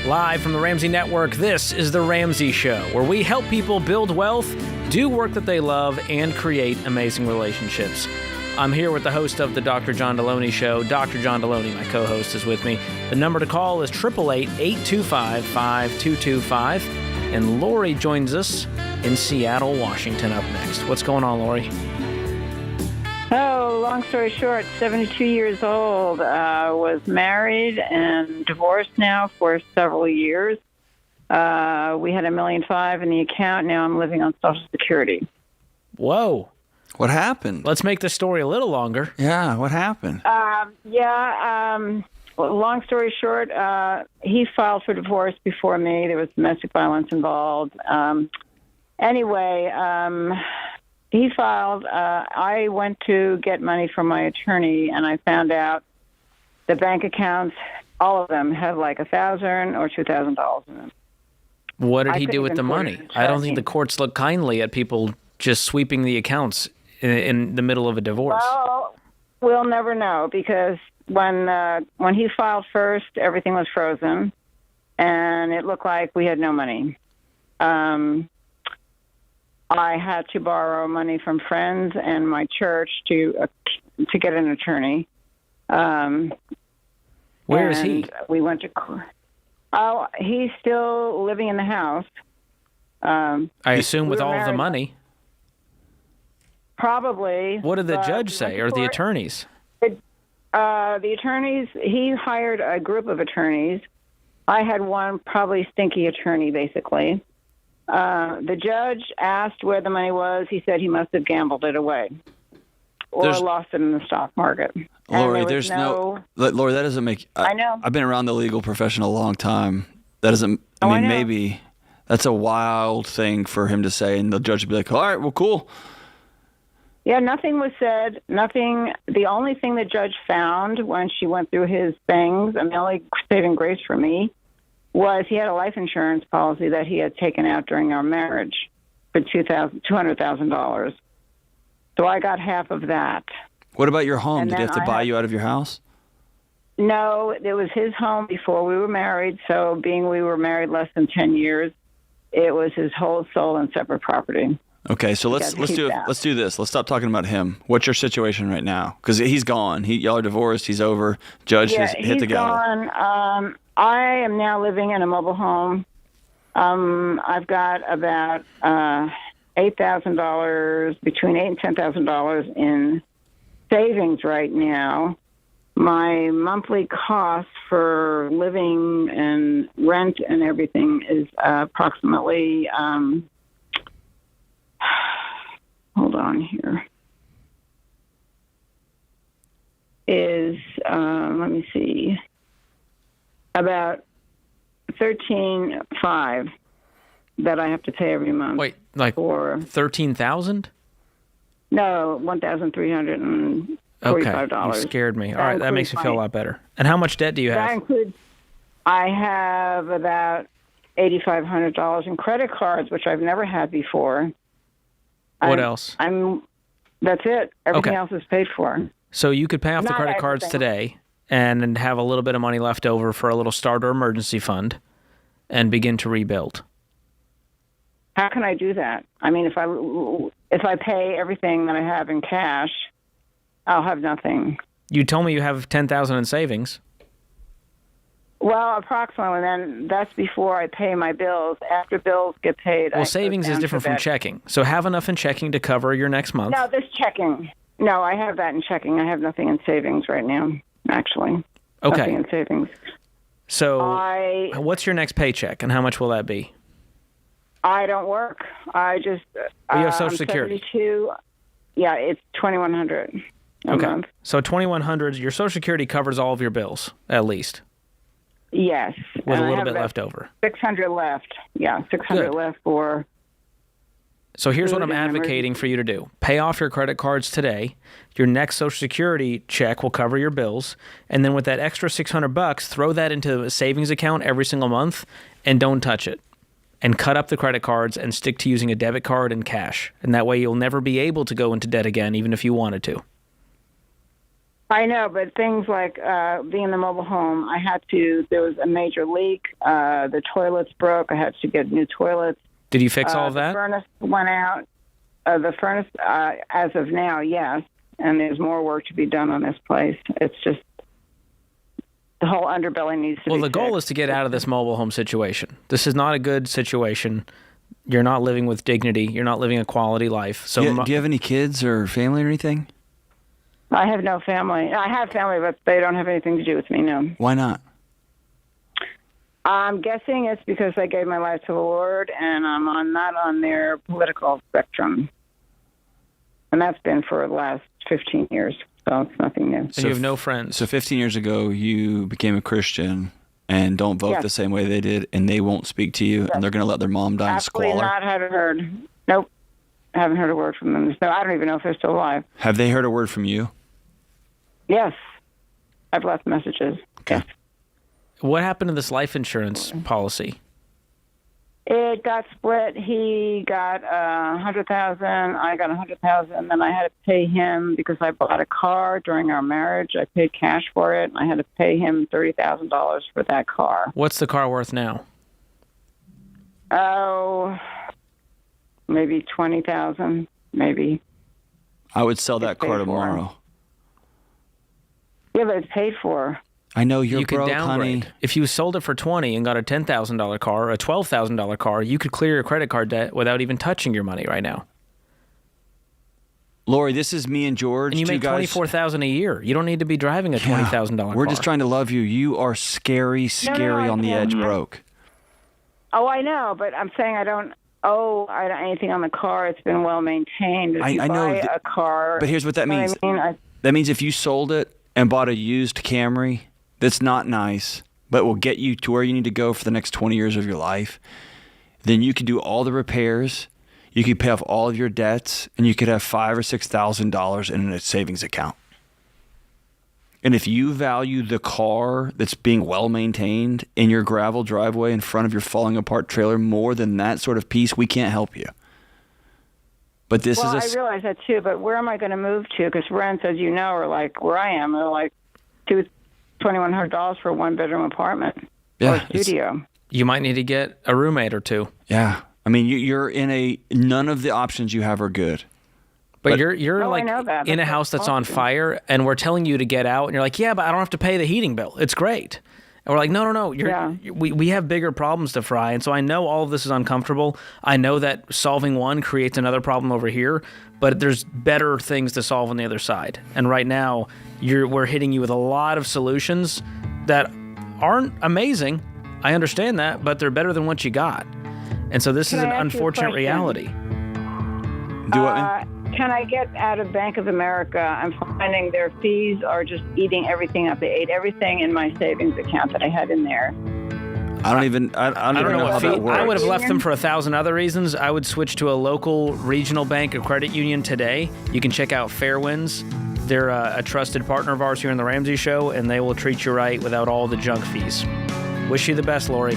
Live from the Ramsey Network, this is The Ramsey Show, where we help people build wealth, do work that they love, and create amazing relationships. I'm here with the host of the Dr. John Delony Show. Dr. John Delony, my co-host, is with me. The number to call is 888-825-5225. And Lori joins us in Seattle, Washington, up next. What's going on, Lori? Oh, long story short, 72 years old, was married and divorced now for several years. We had $1.5 million in the account. Now I'm living on Social Security. Whoa. What happened? Let's make the story a little longer. Yeah, what happened? Long story short, he filed for divorce before me. There was domestic violence involved. He filed. I went to get money from my attorney, and I found out the bank accounts, all of them, had like $1,000 or $2,000 in them. What did he do with the money? I don't think the courts look kindly at people just sweeping the accounts in the middle of a divorce. Well, we'll never know because when he filed first, everything was frozen, and it looked like we had no money. I had to borrow money from friends and my church to get an attorney. Where is he? We went to court. Oh, he's still living in the house. I assume with all of the money. Probably. What did the judge say, or the attorneys? The attorneys, he hired a group of attorneys. I had one probably stinky attorney, basically. The judge asked where the money was. He said he must have gambled it away or lost it in the stock market. Lori, Lori, that doesn't make... I know. I've been around the legal profession a long time. That doesn't... I mean, maybe that's a wild thing for him to say, and the judge would be like, all right, well, cool. Yeah, nothing was said. Nothing. The only thing the judge found when she went through his things, and the only saving grace for me, was he had a life insurance policy that he had taken out during our marriage for $200,000. So I got half of that. What about your home? And Did he have to buy you out of your house? No, it was his home before we were married. So being we were married less than 10 years, it was his whole sole and separate property. Okay, so let's do this. Let's stop talking about him. What's your situation right now? Because he's gone. Y'all are divorced. He's over. Judge has hit the gavel. Gone. I am now living in a mobile home. I've got about $8,000, between $8,000 and $10,000 in savings right now. My monthly cost for living and rent and everything is approximately. Hold on here. Is let me see. About $13,500 that I have to pay every month. Wait, like for 13,000? No, $1,345. Okay, you scared me. All right, that makes me feel a lot better. And how much debt do you have? That includes. I have about $8,500 in credit cards, which I've never had before. What else? That's it. Everything else is paid for. So you could pay off the credit cards today and have a little bit of money left over for a little starter emergency fund and begin to rebuild. How can I do that? I mean, if I pay everything that I have in cash, I'll have nothing. You told me you have $10,000 in savings. Well, approximately. Then that's before I pay my bills. After bills get paid. Well, savings is different from checking. So have enough in checking to cover your next month. No, this checking. No, I have that in checking. I have nothing in savings right now, actually. Okay. Nothing in savings. So what's your next paycheck, and how much will that be? I don't work. I just. You have Social Security. 72. Yeah, it's $2,100 a month. So $2,100. Your Social Security covers all of your bills, at least. Yes. With a little bit left over. 600 left. Yeah, 600 left for. So here's what I'm advocating for you to do. Pay off your credit cards today. Your next Social Security check will cover your bills. And then with that extra $600, throw that into a savings account every single month and don't touch it. And cut up the credit cards and stick to using a debit card and cash. And that way you'll never be able to go into debt again, even if you wanted to. I know, but things like being in the mobile home, there was a major leak. The toilets broke. I had to get new toilets. Did you fix all of that? The furnace went out. The furnace, as of now, yes. And there's more work to be done on this place. It's just the whole underbelly needs to be fixed. Well, the goal is to get out of this mobile home situation. This is not a good situation. You're not living with dignity. You're not living a quality life. So, do you have any kids or family or anything? I have no family. I have family, but they don't have anything to do with me, no. Why not? I'm guessing it's because I gave my life to the Lord, and I'm not on their political spectrum. And that's been for the last 15 years, so it's nothing new. So you have no friends. So 15 years ago, you became a Christian and don't vote the same way they did, and they won't speak to you, and they're going to let their mom die in squalor? Absolutely not. Haven't heard. Nope. Haven't heard a word from them. So I don't even know if they're still alive. Have they heard a word from you? Yes. I've left messages. Okay. Yes. What happened to this life insurance policy? It got split. He got $100,000. I got $100,000. Then I had to pay him because I bought a car during our marriage. I paid cash for it. I had to pay him $30,000 for that car. What's the car worth now? Oh, maybe $20,000. Maybe. I would sell that car tomorrow. Yeah, but it's paid for. I know you're you broke, could downgrade. honey. If you sold it for $20,000 and got a $10,000 car or a $12,000 car, you could clear your credit card debt without even touching your money right now. Lori, this is me and George. And you make $24,000 a year. You don't need to be driving a $20,000 car. We're just trying to love you. You are scary on the edge broke. Oh, I know, but I'm saying I don't owe anything on the car. It's been well maintained. If you buy a car, but here's what that means. That means if you sold it and bought a used Camry that's not nice, but will get you to where you need to go for the next 20 years of your life, then you can do all the repairs. you could pay off all of your debts, and you could have $5,000 or $6,000 in a savings account. And if you value the car that's being well maintained in your gravel driveway in front of your falling apart trailer more than that sort of piece, we can't help you. But this well, is I realize that too, but where am I going to move to? Because rents, as you know, are like where I am, are like $2,100 for a one-bedroom apartment or studio. You might need to get a roommate or two. Yeah. I mean, you're in none of the options you have are good. But you're Oh, I like know that. in a That's house that's on awesome. fire, and we're telling you to get out, and you're like, yeah, but I don't have to pay the heating bill. It's great. And we're like, no. We have bigger problems to fry. And so I know all of this is uncomfortable. I know that solving one creates another problem over here, but there's better things to solve on the other side. And right now, we're hitting you with a lot of solutions that aren't amazing. I understand that, but they're better than what you got. And so this is an unfortunate reality. Do what, man? Can I get out of Bank of America? I'm finding their fees are just eating everything up. They ate everything in my savings account that I had in there. I don't even know how that works. I would have left them for 1,000 other reasons. I would switch to a local regional bank or credit union today. You can check out Fairwinds. They're a trusted partner of ours here in the Ramsey Show, and they will treat you right without all the junk fees. Wish you the best, Lori.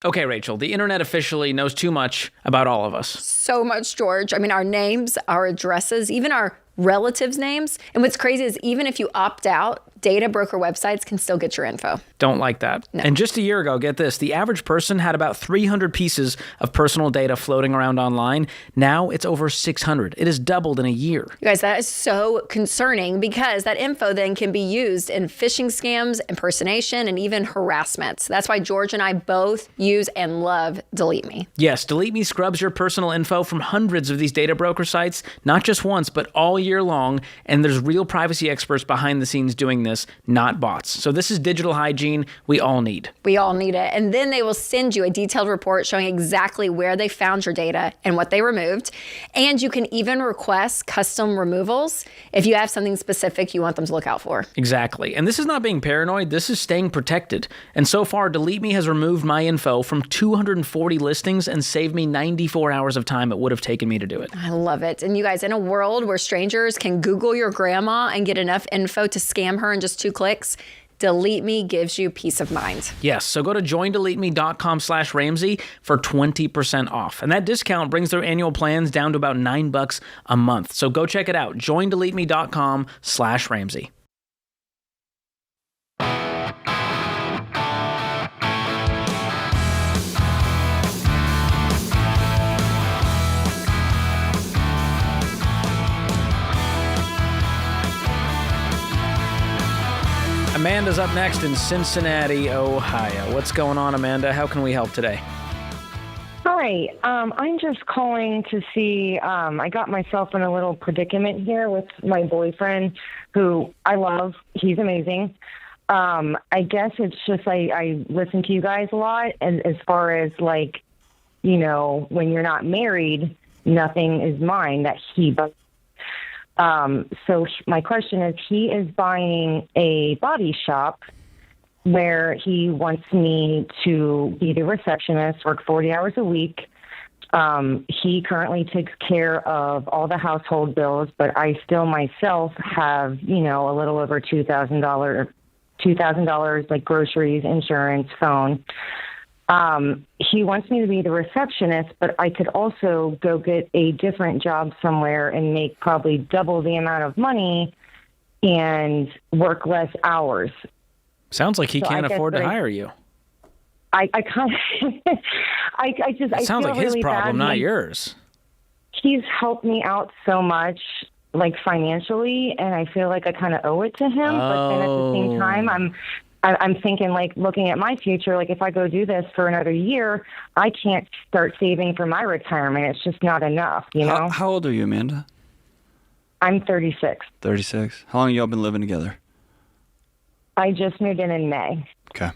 Okay, Rachel, the internet officially knows too much about all of us. So much, George. I mean, our names, our addresses, even our relatives' names. And what's crazy is even if you opt out, data broker websites can still get your info. Don't like that. No. And just a year ago, get this, the average person had about 300 pieces of personal data floating around online. Now it's over 600. It has doubled in a year. You guys, that is so concerning because that info then can be used in phishing scams, impersonation, and even harassment. So that's why George and I both use and love Delete Me. Yes, Delete Me scrubs your personal info from hundreds of these data broker sites, not just once, but all year long. And there's real privacy experts behind the scenes doing this, not bots. So this is digital hygiene we all need. We all need it. And then they will send you a detailed report showing exactly where they found your data and what they removed. And you can even request custom removals if you have something specific you want them to look out for. Exactly. And this is not being paranoid. This is staying protected. And so far, Delete Me has removed my info from 240 listings and saved me 94 hours of time it would have taken me to do it. I love it. And you guys, in a world where strangers can Google your grandma and get enough info to scam her in just 2 clicks, Delete Me gives you peace of mind. Yes, so go to joindeleteme.com/Ramsey for 20% off. And that discount brings their annual plans down to about $9 a month. So go check it out, joindeleteme.com/Ramsey. Amanda's up next in Cincinnati, Ohio. What's going on, Amanda? How can we help today? Hi, I'm just calling to see, I got myself in a little predicament here with my boyfriend, who I love. He's amazing. I guess it's just I listen to you guys a lot, and as far as like, you know, when you're not married, nothing is mine that he buys. So my question is, he is buying a body shop where he wants me to be the receptionist, work 40 hours a week. He currently takes care of all the household bills, but I still myself have, you know, a little over $2,000 like groceries, insurance, phone. He wants me to be the receptionist, but I could also go get a different job somewhere and make probably double the amount of money and work less hours. Sounds like he can't afford to hire you. I kind of, I sounds like his really problem, bad. not yours. He's helped me out so much, like financially, and I feel like I kind of owe it to him. But then at the same time, I'm thinking, like, looking at my future, like, if I go do this for another year, I can't start saving for my retirement. It's just not enough, you know? How old are you, Amanda? I'm 36. 36. How long have y'all been living together? I just moved in May. Okay.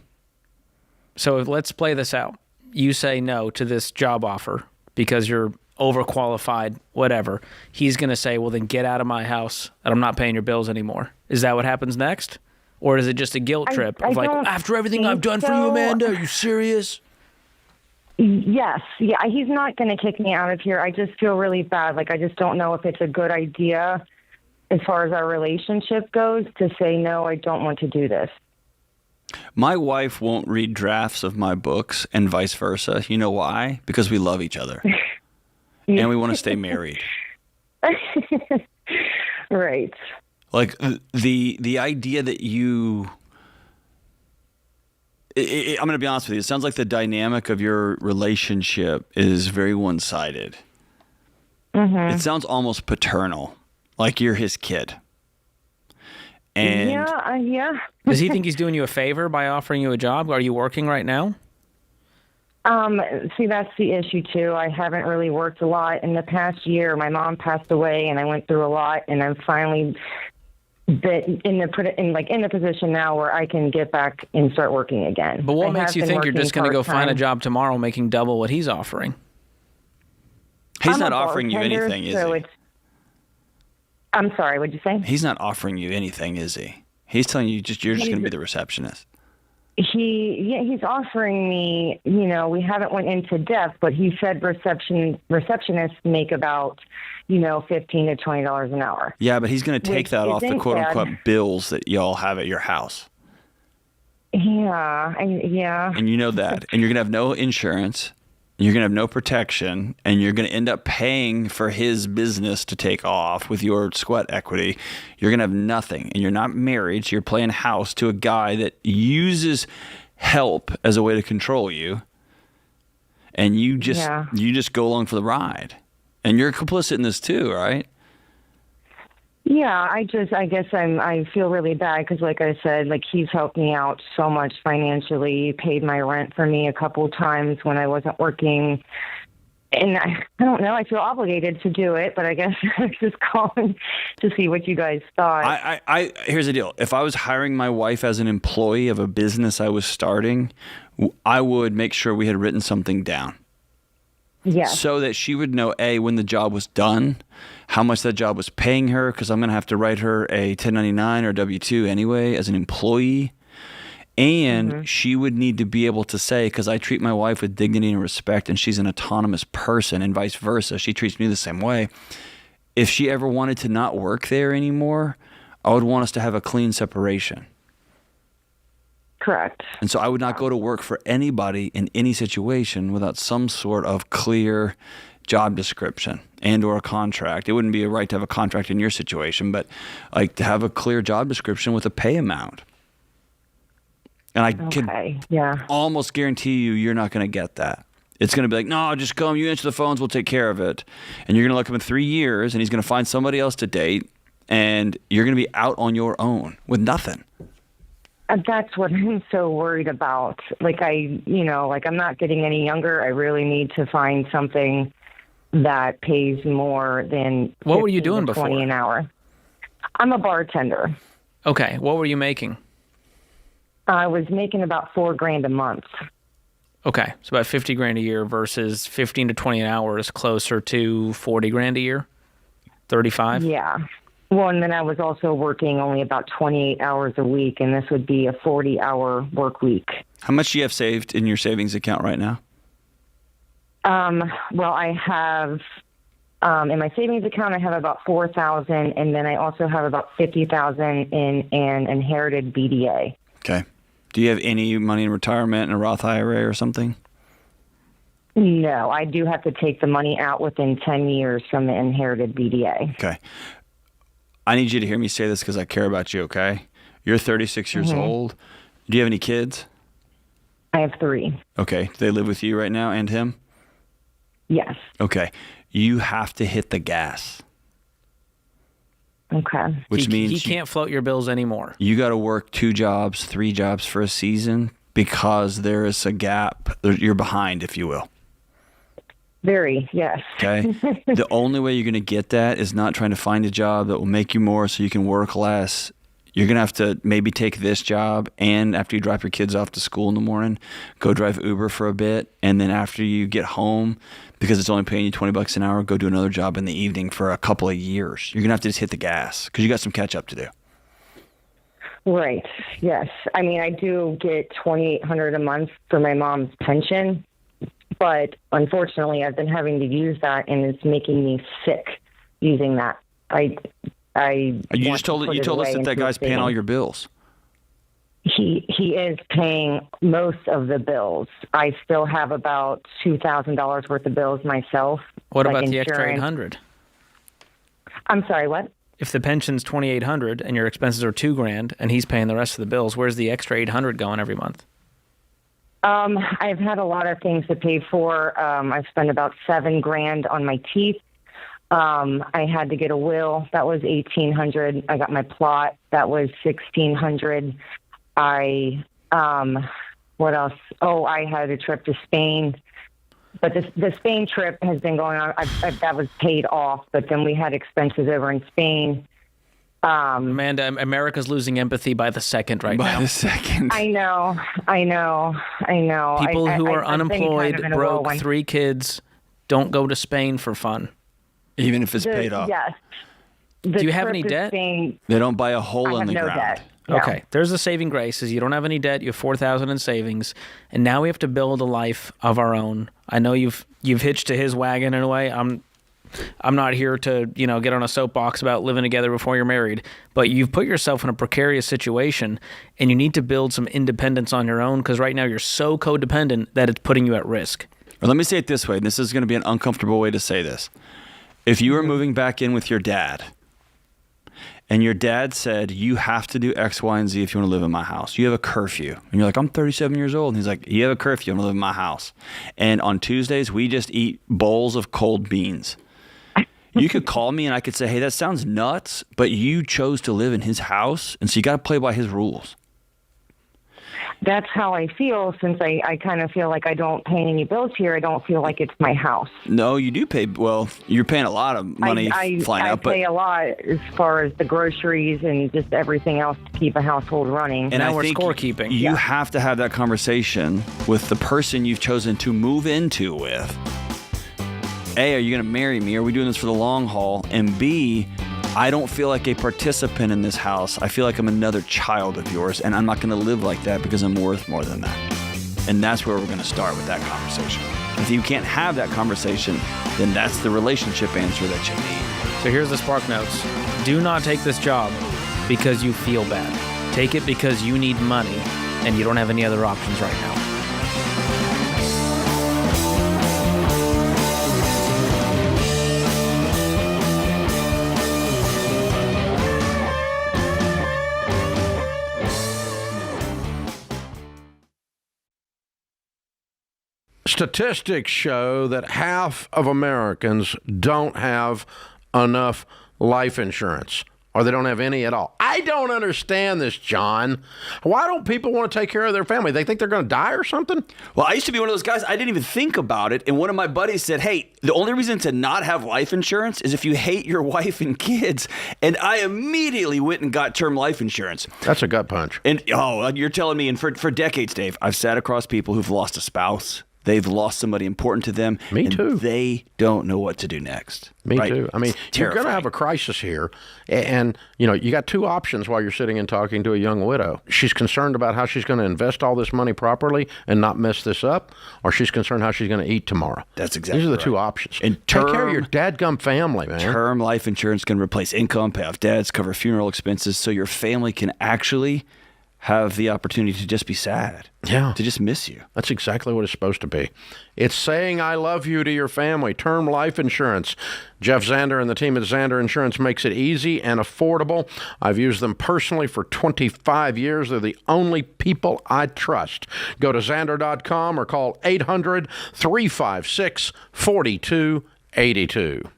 So let's play this out. You say no to this job offer because you're overqualified, whatever. He's going to say, well, then get out of my house and I'm not paying your bills anymore. Is that what happens next? Or is it just a guilt trip of like, after everything I've done for you, Amanda, are you serious? Yes. Yeah, he's not going to kick me out of here. I just feel really bad. Like, I just don't know if it's a good idea as far as our relationship goes to say, no, I don't want to do this. My wife won't read drafts of my books and vice versa. You know why? Because we love each other. And we want to stay married. Right. Like the idea that you... I'm going to be honest with you. It sounds like the dynamic of your relationship is very one-sided. Mm-hmm. It sounds almost paternal, like you're his kid. And yeah. Does he think he's doing you a favor by offering you a job? Are you working right now? See, that's the issue too. I haven't really worked a lot in the past year. My mom passed away, and I went through a lot, and I'm finally in the position now where I can get back and start working again. But what makes you think you're just going to go find a job tomorrow making double what he's offering? He's not offering you anything, is he? I'm sorry, what'd you say? He's not offering you anything, is he? He's telling you you're just going to be the receptionist. He's offering me, we haven't went into depth, but he said receptionists make about, $15 to $20 an hour. Yeah, but he's going to take that off the quote-unquote bills that y'all have at your house. Yeah. And you know that. And you're going to have no insurance. You're going to have no protection. And you're going to end up paying for his business to take off with your sweat equity. You're going to have nothing. And you're not married, so you're playing house to a guy that uses help as a way to control you. And you just go along for the ride. And you're complicit in this too, right? Yeah, I guess I feel really bad because, like I said, he's helped me out so much financially. He paid my rent for me a couple times when I wasn't working. And I don't know, I feel obligated to do it, but I guess I was just calling to see what you guys thought. Here's the deal. If I was hiring my wife as an employee of a business I was starting, I would make sure we had written something down. Yeah. So that she would know, A, when the job was done, how much that job was paying her, because I'm going to have to write her a 1099 or W-2 anyway as an employee. And she would need to be able to say, because I treat my wife with dignity and respect, and she's an autonomous person, and vice versa. She treats me the same way. If she ever wanted to not work there anymore, I would want us to have a clean separation. Correct. And so I would not go to work for anybody in any situation without some sort of clear job description and or a contract. It wouldn't be a right to have a contract in your situation, but like to have a clear job description with a pay amount. And I can almost guarantee you're not going to get that. It's going to be like, no, just come, you answer the phones, we'll take care of it. And you're going to look him in 3 years, and he's going to find somebody else to date, and you're going to be out on your own with nothing. That's what I'm so worried about. I'm not getting any younger. I really need to find something that pays more than what were you doing before? 20 an hour. I'm a bartender. Okay. What were you making? I was making about $4,000 a month. Okay. So about 50 grand a year versus 15 to 20 an hour is closer to 40 grand a year? 35? Yeah. Well, and then I was also working only about 28 hours a week, and this would be a 40-hour work week. How much do you have saved in your savings account right now? Well, I have, in my savings account, I have about $4,000, and then I also have about $50,000 in an inherited BDA. Okay. Do you have any money in retirement in a Roth IRA or something? No, I do have to take the money out within 10 years from the inherited BDA. Okay. I need you to hear me say this because I care about you, okay? You're 36 years old. Do you have any kids? I have 3. Okay. Do they live with you right now and him? Yes. Okay. You have to hit the gas. Okay. Which means he can't float your bills anymore. You got to work 2 jobs, 3 jobs for a season because there is a gap. You're behind, if you will. Very, yes. Okay. The only way you're going to get that is not trying to find a job that will make you more so you can work less. You're going to have to maybe take this job, and after you drop your kids off to school in the morning, go drive Uber for a bit. And then after you get home, because it's only paying you $20 an hour, go do another job in the evening for a couple of years. You're going to have to just hit the gas because you got some catch up to do. Right. Yes. I mean, I do get $2,800 a month for my mom's pension, but unfortunately I've been having to use that, and it's making me sick using that. You just told us that guy's paying all your bills. He is paying most of the bills. I still have about $2,000 worth of bills myself. What about the extra $800? I'm sorry, what? If the pension's $2,800 and your expenses are $2,000 and he's paying the rest of the bills, where's the extra $800 going every month? I've had a lot of things to pay for. I've spent about $7,000 on my teeth. I had to get a will. That was $1,800. I got my plot. That was $1,600. What else? Oh, I had a trip to Spain. But the Spain trip has been going on. That was paid off, but then we had expenses over in Spain. Amanda, America's losing empathy by the second now. By the second. I know. People who are unemployed, broke, 3 kids, don't go to Spain for fun. Even if it's paid off. Yes. Do you have any debt? Spain, they don't buy a hole in the ground. Debt. No. Okay, there's the saving grace is you don't have any debt, you have $4,000 in savings, and now we have to build a life of our own. I know you've hitched to his wagon in a way. I'm not here to, get on a soapbox about living together before you're married, but you've put yourself in a precarious situation, and you need to build some independence on your own because right now you're so codependent that it's putting you at risk. Or let me say it this way, and this is going to be an uncomfortable way to say this. If you were moving back in with your dad, and your dad said, you have to do X, Y, and Z if you want to live in my house. You have a curfew. And you're like, I'm 37 years old. And he's like, you have a curfew. I'm going to live in my house. And on Tuesdays, we just eat bowls of cold beans. You could call me and I could say, hey, that sounds nuts, but you chose to live in his house. And so you got to play by his rules. That's how I feel since I kind of feel like I don't pay any bills here. I don't feel like it's my house. No, you do pay. Well, you're paying a lot of money flying out. I pay a lot as far as the groceries and just everything else to keep a household running. And now we're scorekeeping. You have to have that conversation with the person you've chosen to move into with. A, are you going to marry me? Are we doing this for the long haul? And B, I don't feel like a participant in this house. I feel like I'm another child of yours, and I'm not going to live like that because I'm worth more than that. And that's where we're going to start with that conversation. If you can't have that conversation, then that's the relationship answer that you need. So here's the Spark Notes. Do not take this job because you feel bad. Take it because you need money and you don't have any other options right now. Statistics show that half of Americans don't have enough life insurance, or they don't have any at all. I don't understand this, John. Why don't people want to take care of their family? They think they're going to die or something? Well, I used to be one of those guys, I didn't even think about it. And one of my buddies said, hey, the only reason to not have life insurance is if you hate your wife and kids. And I immediately went and got term life insurance. That's a gut punch. And, you're telling me, and for decades, Dave, I've sat across people who've lost a spouse. They've lost somebody important to them. Me too. They don't know what to do next. Me right? too. I mean, you're going to have a crisis here. And, you got 2 options while you're sitting and talking to a young widow. She's concerned about how she's going to invest all this money properly and not mess this up, or she's concerned how she's going to eat tomorrow. That's exactly These are the right. 2 options. And take care of your dadgum family, man. Term life insurance can replace income, pay off debts, cover funeral expenses, so your family can actually have the opportunity to just be sad. Yeah. To just miss you. That's exactly what it's supposed to be. It's saying I love you to your family. Term life insurance. Jeff Zander and the team at Zander Insurance makes it easy and affordable. I've used them personally for 25 years. They're the only people I trust. Go to Zander.com or call 800-356-4282.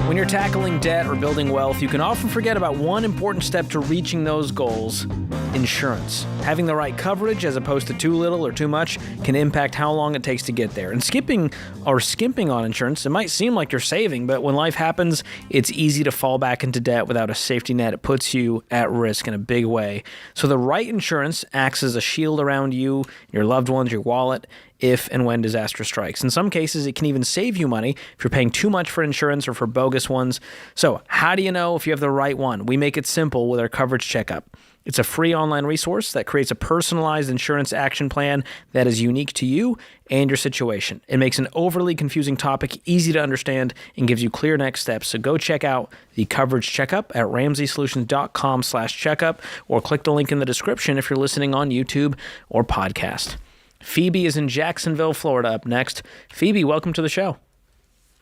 When you're tackling debt or building wealth, you can often forget about one important step to reaching those goals: insurance. Having the right coverage as opposed to too little or too much can impact how long it takes to get there. And skipping or skimping on insurance, it might seem like you're saving, but when life happens, it's easy to fall back into debt without a safety net. It puts you at risk in a big way. So the right insurance acts as a shield around you, your loved ones, your wallet, if and when disaster strikes. In some cases, it can even save you money if you're paying too much for insurance or for bogus ones. So how do you know if you have the right one? We make it simple with our coverage checkup. It's a free online resource that creates a personalized insurance action plan that is unique to you and your situation. It makes an overly confusing topic easy to understand and gives you clear next steps. So go check out the coverage checkup at ramseysolutions.com/checkup or click the link in the description if you're listening on YouTube or podcast. Phoebe is in Jacksonville, Florida, up next. Phoebe, welcome to the show.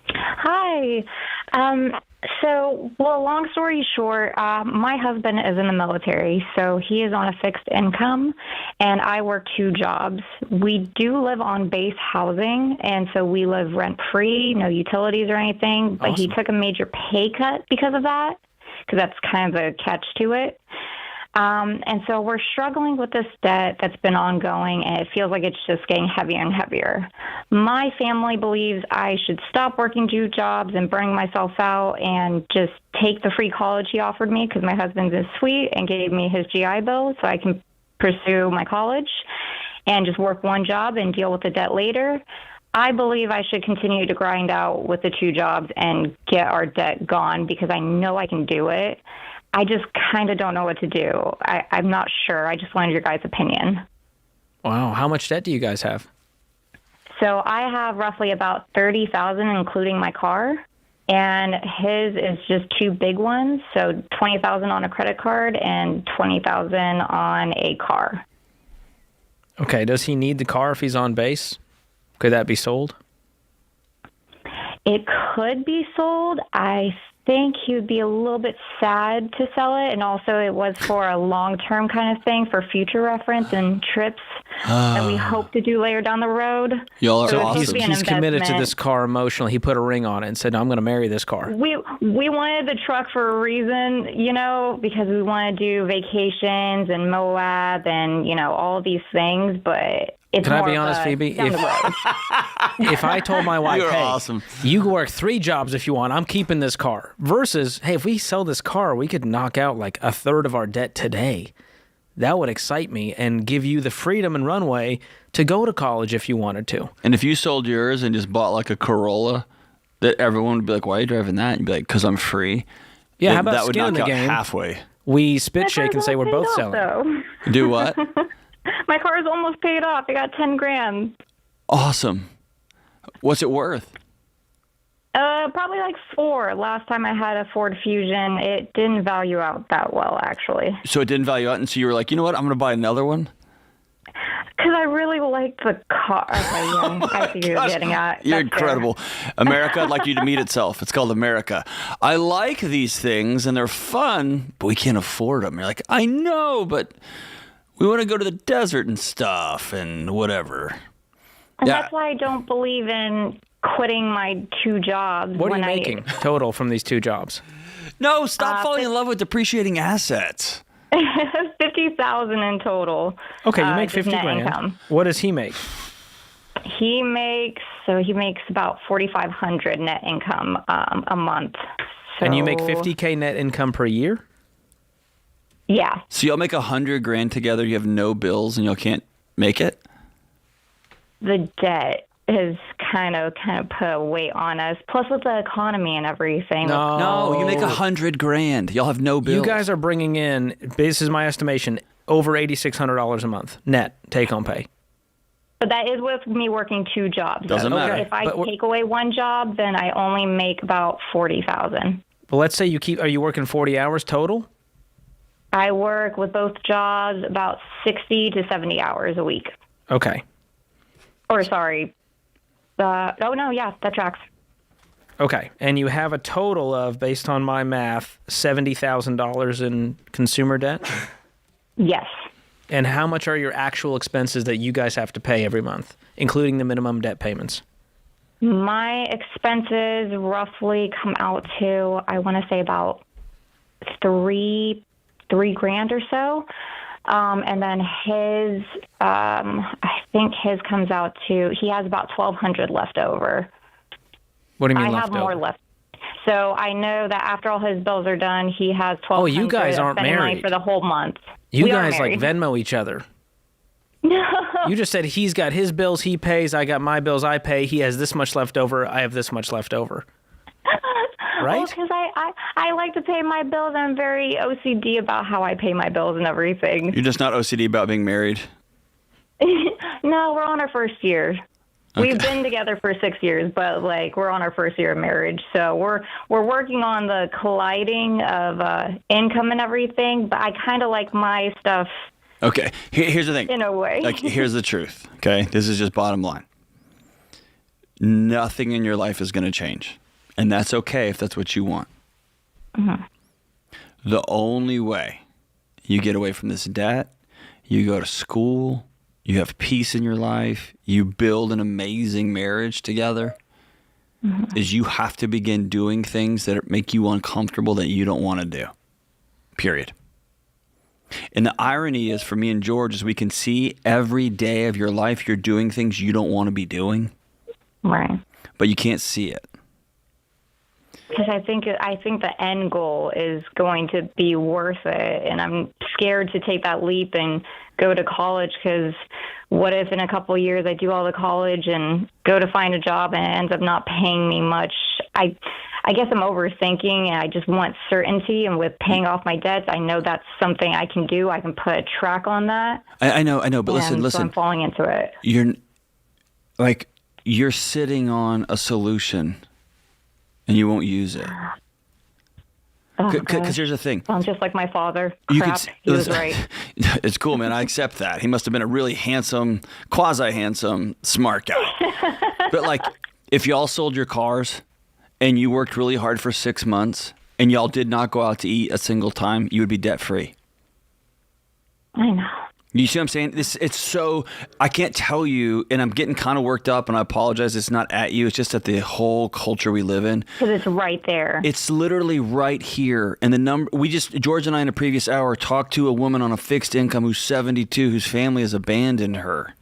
Hi. Long story short, my husband is in the military, so he is on a fixed income, and I work 2 jobs. We do live on base housing, and so we live rent-free, no utilities or anything, but He took a major pay cut because of that, because that's kind of the catch to it. And so we're struggling with this debt that's been ongoing, and it feels like it's just getting heavier and heavier. My family believes I should stop working 2 jobs and bring myself out and just take the free college he offered me, because my husband is sweet and gave me his GI Bill so I can pursue my college and just work 1 job and deal with the debt later. I believe I should continue to grind out with the 2 jobs and get our debt gone, because I know I can do it. I just kind of don't know what to do. I'm not sure. I just wanted your guys' opinion. Wow. How much debt do you guys have? So I have roughly about $30,000, including my car, and his is just 2 big ones. So $20,000 on a credit card and $20,000 on a car. Okay. Does he need the car if he's on base? Could that be sold? It could be sold. I think he would be a little bit sad to sell it, and also it was for a long-term kind of thing for future reference and trips that we hope to do later down the road. Y'all are awesome. He's committed to this car emotionally. He put a ring on it and said, "No, I'm going to marry this car." We wanted the truck for a reason, because we want to do vacations and Moab and, all these things, but it's Can I more be of honest, a Phoebe? down the road. If I told my wife, You're "Hey, awesome. you can work 3 jobs if you want, I'm keeping this car," versus, "Hey, if we sell this car, we could knock out like a third of our debt today," that would excite me and give you the freedom and runway to go to college if you wanted to. And if you sold yours and just bought like a Corolla, that everyone would be like, "Why are you driving that?" And you'd be like, "Because I'm free." Yeah, how about that would skin in knock the out game? halfway. We spit shake and say we're both selling. Do what? My car is almost paid off. I got $10,000. Awesome. What's it worth? Probably like 4. Last time I had a Ford Fusion, it didn't value out that well, actually. So it didn't value out, and so you were like, "You know what? I'm going to buy another one." Because I really liked the car. Okay, yeah, I see what you're getting at. You're That's incredible. America, I'd like you to meet itself. It's called America. I like these things, and they're fun, but we can't afford them. You're like, "I know, but we want to go to the desert and stuff and whatever." And that's why I don't believe in quitting my 2 jobs. What are you making total from these 2 jobs? No, stop falling in love with depreciating assets. $50,000 in total. Okay, you make just 50 net grand. income. What does he make? He makes about $4,500 net income a month. So, And you make $50K net income per year? Yeah. So y'all make $100,000 together. You have no bills, and y'all can't make it. The debt has kind of put a weight on us. Plus, with the economy and everything. No, you make $100,000. Y'all have no bills. You guys are bringing in, this is my estimation, over $8,600 a month net take-home pay. But that is with me working 2 jobs. Doesn't matter. If I take away 1 job, then I only make about $40,000. Well, let's say are you working 40 hours total? I work with both jobs about 60 to 70 hours a week. Okay. Or sorry. That tracks. Okay. And you have a total of, based on my math, $70,000 in consumer debt? Yes. And how much are your actual expenses that you guys have to pay every month, including the minimum debt payments? My expenses roughly come out to, I want to say about three grand or so. And then his, I think his comes out to, he has about $1,200 left over. What do you mean I left have over? more left. So I know that after all his bills are done, he has $1,200. Oh, you guys aren't spending money married. for the whole month. You We aren't guys like married. Venmo each other. No. You just said he's got his bills he pays, I got my bills I pay, he has this much left over, I have this much left over. Right? Well, because I like to pay my bills. I'm very OCD about how I pay my bills and everything. You're just not OCD about being married? No, we're on our first year. Okay. We've been together for 6 years, but like we're on our first year of marriage, so we're working on the colliding of income and everything. But I kind of like my stuff. Okay, here's the thing. In a way. Like, here's the truth, okay? This is just bottom line. Nothing in your life is going to change, and that's okay if that's what you want. Mm-hmm. The only way you get away from this debt, you go to school, you have peace in your life, you build an amazing marriage together, is you have to begin doing things that make you uncomfortable that you don't want to do. Period. And the irony is, for me and George, is we can see every day of your life you're doing things you don't want to be doing. Right. But you can't see it. Because I think the end goal is going to be worth it, and I'm scared to take that leap and go to college. Because what if in a couple of years I do all the college and go to find a job and it ends up not paying me much? I guess I'm overthinking, and I just want certainty. And with paying off my debts, I know that's something I can do. I can put a track on that. I know. But listen. So I'm falling into it. You're sitting on a solution, and you won't use it. Because here's the thing. I'm just like my father. He was right. It's cool, man. I accept that. He must have been a really handsome, quasi-handsome, smart guy. But like, if y'all sold your cars and you worked really hard for 6 months and y'all did not go out to eat a single time, you would be debt-free. I know. You see what I'm saying? It's so, I can't tell you, and I'm getting kind of worked up, and I apologize. It's not at you. It's just at the whole culture we live in. Because it's right there. It's literally right here. And the number, George and I in a previous hour talked to a woman on a fixed income who's 72, whose family has abandoned her.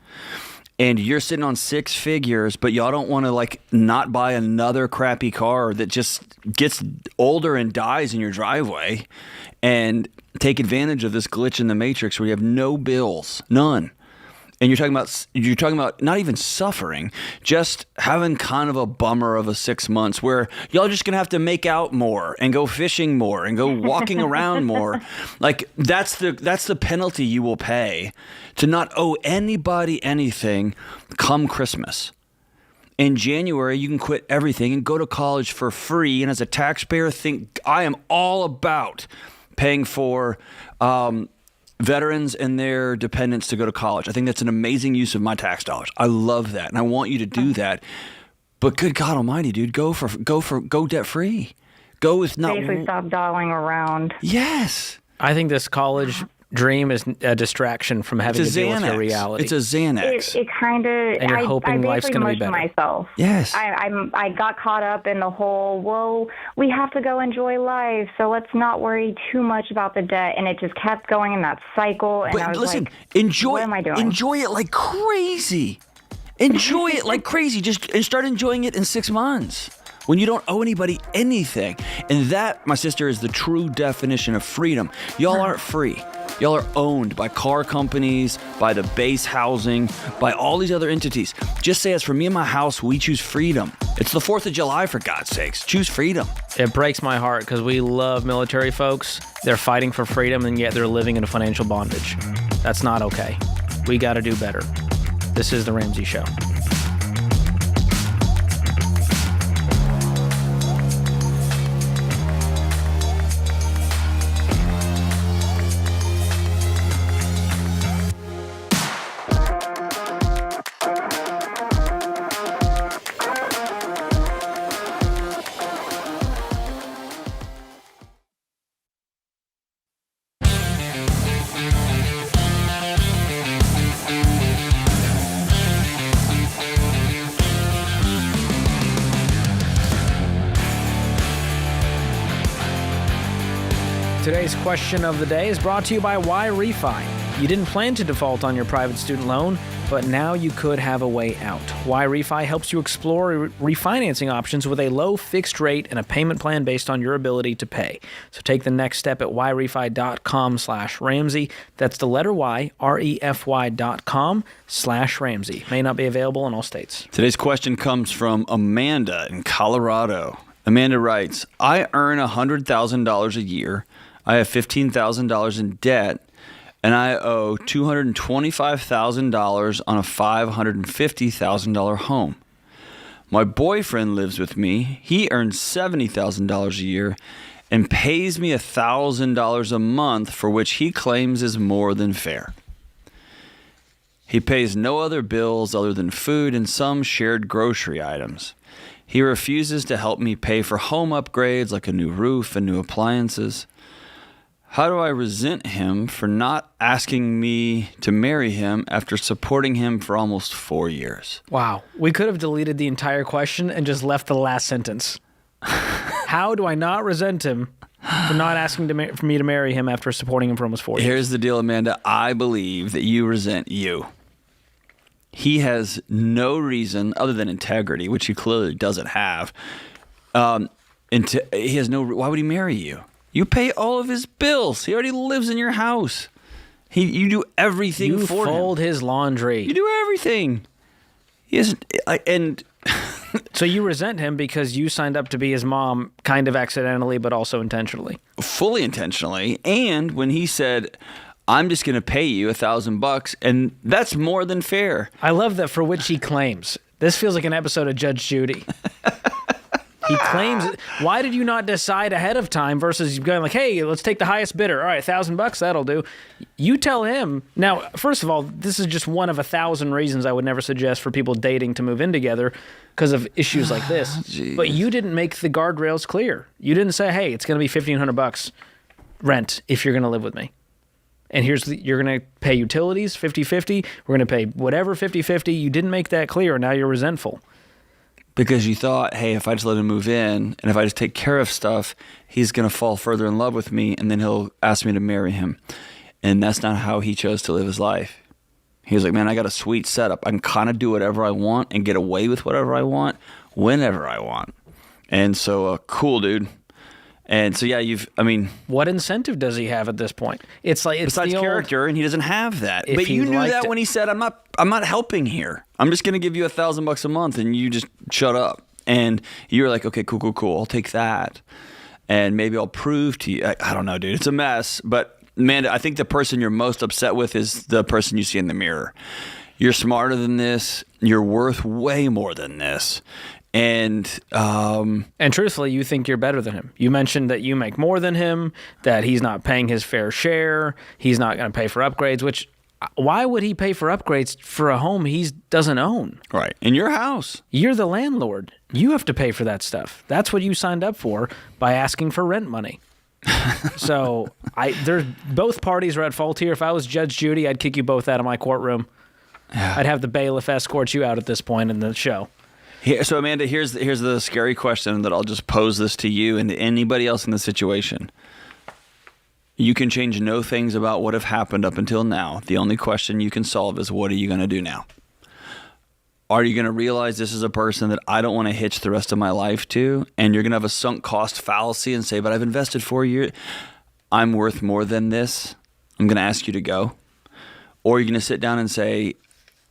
And you're sitting on 6 figures, but y'all don't want to like not buy another crappy car that just gets older and dies in your driveway and take advantage of this glitch in the matrix where you have no bills, none. And you're talking about not even suffering, just having kind of a bummer of a 6 months where y'all just gonna have to make out more and go fishing more and go walking around more. Like that's the penalty you will pay to not owe anybody anything come Christmas. In January, you can quit everything and go to college for free. And as a taxpayer, think I am all about paying for veterans and their dependents to go to college. I think that's an amazing use of my tax dollars. I love that, and I want you to do that. But good God Almighty, dude, go debt free. Go with not. Basically, stop dawdling around. Yes. I think this college dream is a distraction from having to deal with your reality. It's a Xanax. It kind of. And you're hoping life's going to be better. Myself. Yes. I got caught up in the whole. Well, we have to go enjoy life, so let's not worry too much about the debt, and it just kept going in that cycle. And But I was listen, like, enjoy. What am I doing? Enjoy it like crazy. Enjoy it like crazy. And start enjoying it in 6 months when you don't owe anybody anything. And that, my sister, is the true definition of freedom. Y'all aren't free. Y'all are owned by car companies, by the base housing, by all these other entities. Just say, as for me and my house, we choose freedom. It's the 4th of July, for God's sakes. Choose freedom. It breaks my heart because we love military folks. They're fighting for freedom, and yet they're living in a financial bondage. That's not okay. We got to do better. This is The Ramsey Show. Today's question of the day is brought to you by Why Refi. You didn't plan to default on your private student loan, but now you could have a way out. Why Refi helps you explore refinancing options with a low fixed rate and a payment plan based on your ability to pay. So take the next step at whyrefi.com/Ramsey. That's the letter Y, REFY.com/Ramsey. May not be available in all states. Today's question comes from Amanda in Colorado. Amanda writes, I earn $100,000 a year. I have $15,000 in debt, and I owe $225,000 on a $550,000 home. My boyfriend lives with me. He earns $70,000 a year and pays me $1,000 a month, for which he claims is more than fair. He pays no other bills other than food and some shared grocery items. He refuses to help me pay for home upgrades like a new roof and new appliances. How do I resent him for not asking me to marry him after supporting him for almost 4 years? Wow. We could have deleted the entire question and just left the last sentence. How do I not resent him for not asking for me to marry him after supporting him for almost 4 years? Here's the deal, Amanda. I believe that you resent you. He has no reason other than integrity, which he clearly doesn't have. He has no. Why would he marry you? You pay all of his bills. He already lives in your house. You do everything for him. You fold his laundry. You do everything. He isn't, and so you resent him because you signed up to be his mom, kind of accidentally, but also intentionally. Fully intentionally. And when he said, I'm just going to pay you $1,000, and that's more than fair. I love that, for which he claims. This feels like an episode of Judge Judy. He claims, why did you not decide ahead of time versus going like, hey, let's take the highest bidder. All right, $1,000, that'll do. You tell him. Now, first of all, this is just one of 1,000 reasons I would never suggest for people dating to move in together because of issues like this. But you didn't make the guardrails clear. You didn't say, hey, it's going to be $1,500 rent if you're going to live with me. And you're going to pay utilities 50-50. We're going to pay whatever 50-50. You didn't make that clear, and now you're resentful. Because you thought, hey, if I just let him move in and if I just take care of stuff, he's going to fall further in love with me and then he'll ask me to marry him. And that's not how he chose to live his life. He was like, man, I got a sweet setup. I can kind of do whatever I want and get away with whatever I want whenever I want. And so, cool, dude. And so, yeah, what incentive does he have at this point? It's like, it's besides character, and he doesn't have that. But you knew that when he said, I'm not helping here. I'm just going to give you $1,000 a month, and you just shut up. And you were like, okay, cool. I'll take that. And maybe I'll prove to you. I don't know, dude. It's a mess. But, Amanda, I think the person you're most upset with is the person you see in the mirror. You're smarter than this. You're worth way more than this. And truthfully, you think you're better than him. You mentioned that you make more than him, that he's not paying his fair share, he's not going to pay for upgrades, which why would he pay for upgrades for a home he doesn't own? Right. In your house. You're the landlord. You have to pay for that stuff. That's what you signed up for by asking for rent money. So both parties are at fault here. If I was Judge Judy, I'd kick you both out of my courtroom. Yeah. I'd have the bailiff escort you out at this point in the show. So, Amanda, here's the scary question that I'll just pose this to you and to anybody else in the situation. You can change no things about what have happened up until now. The only question you can solve is, what are you going to do now? Are you going to realize this is a person that I don't want to hitch the rest of my life to? And you're going to have a sunk cost fallacy and say, but I've invested 4 years. I'm worth more than this. I'm going to ask you to go. Or you're going to sit down and say,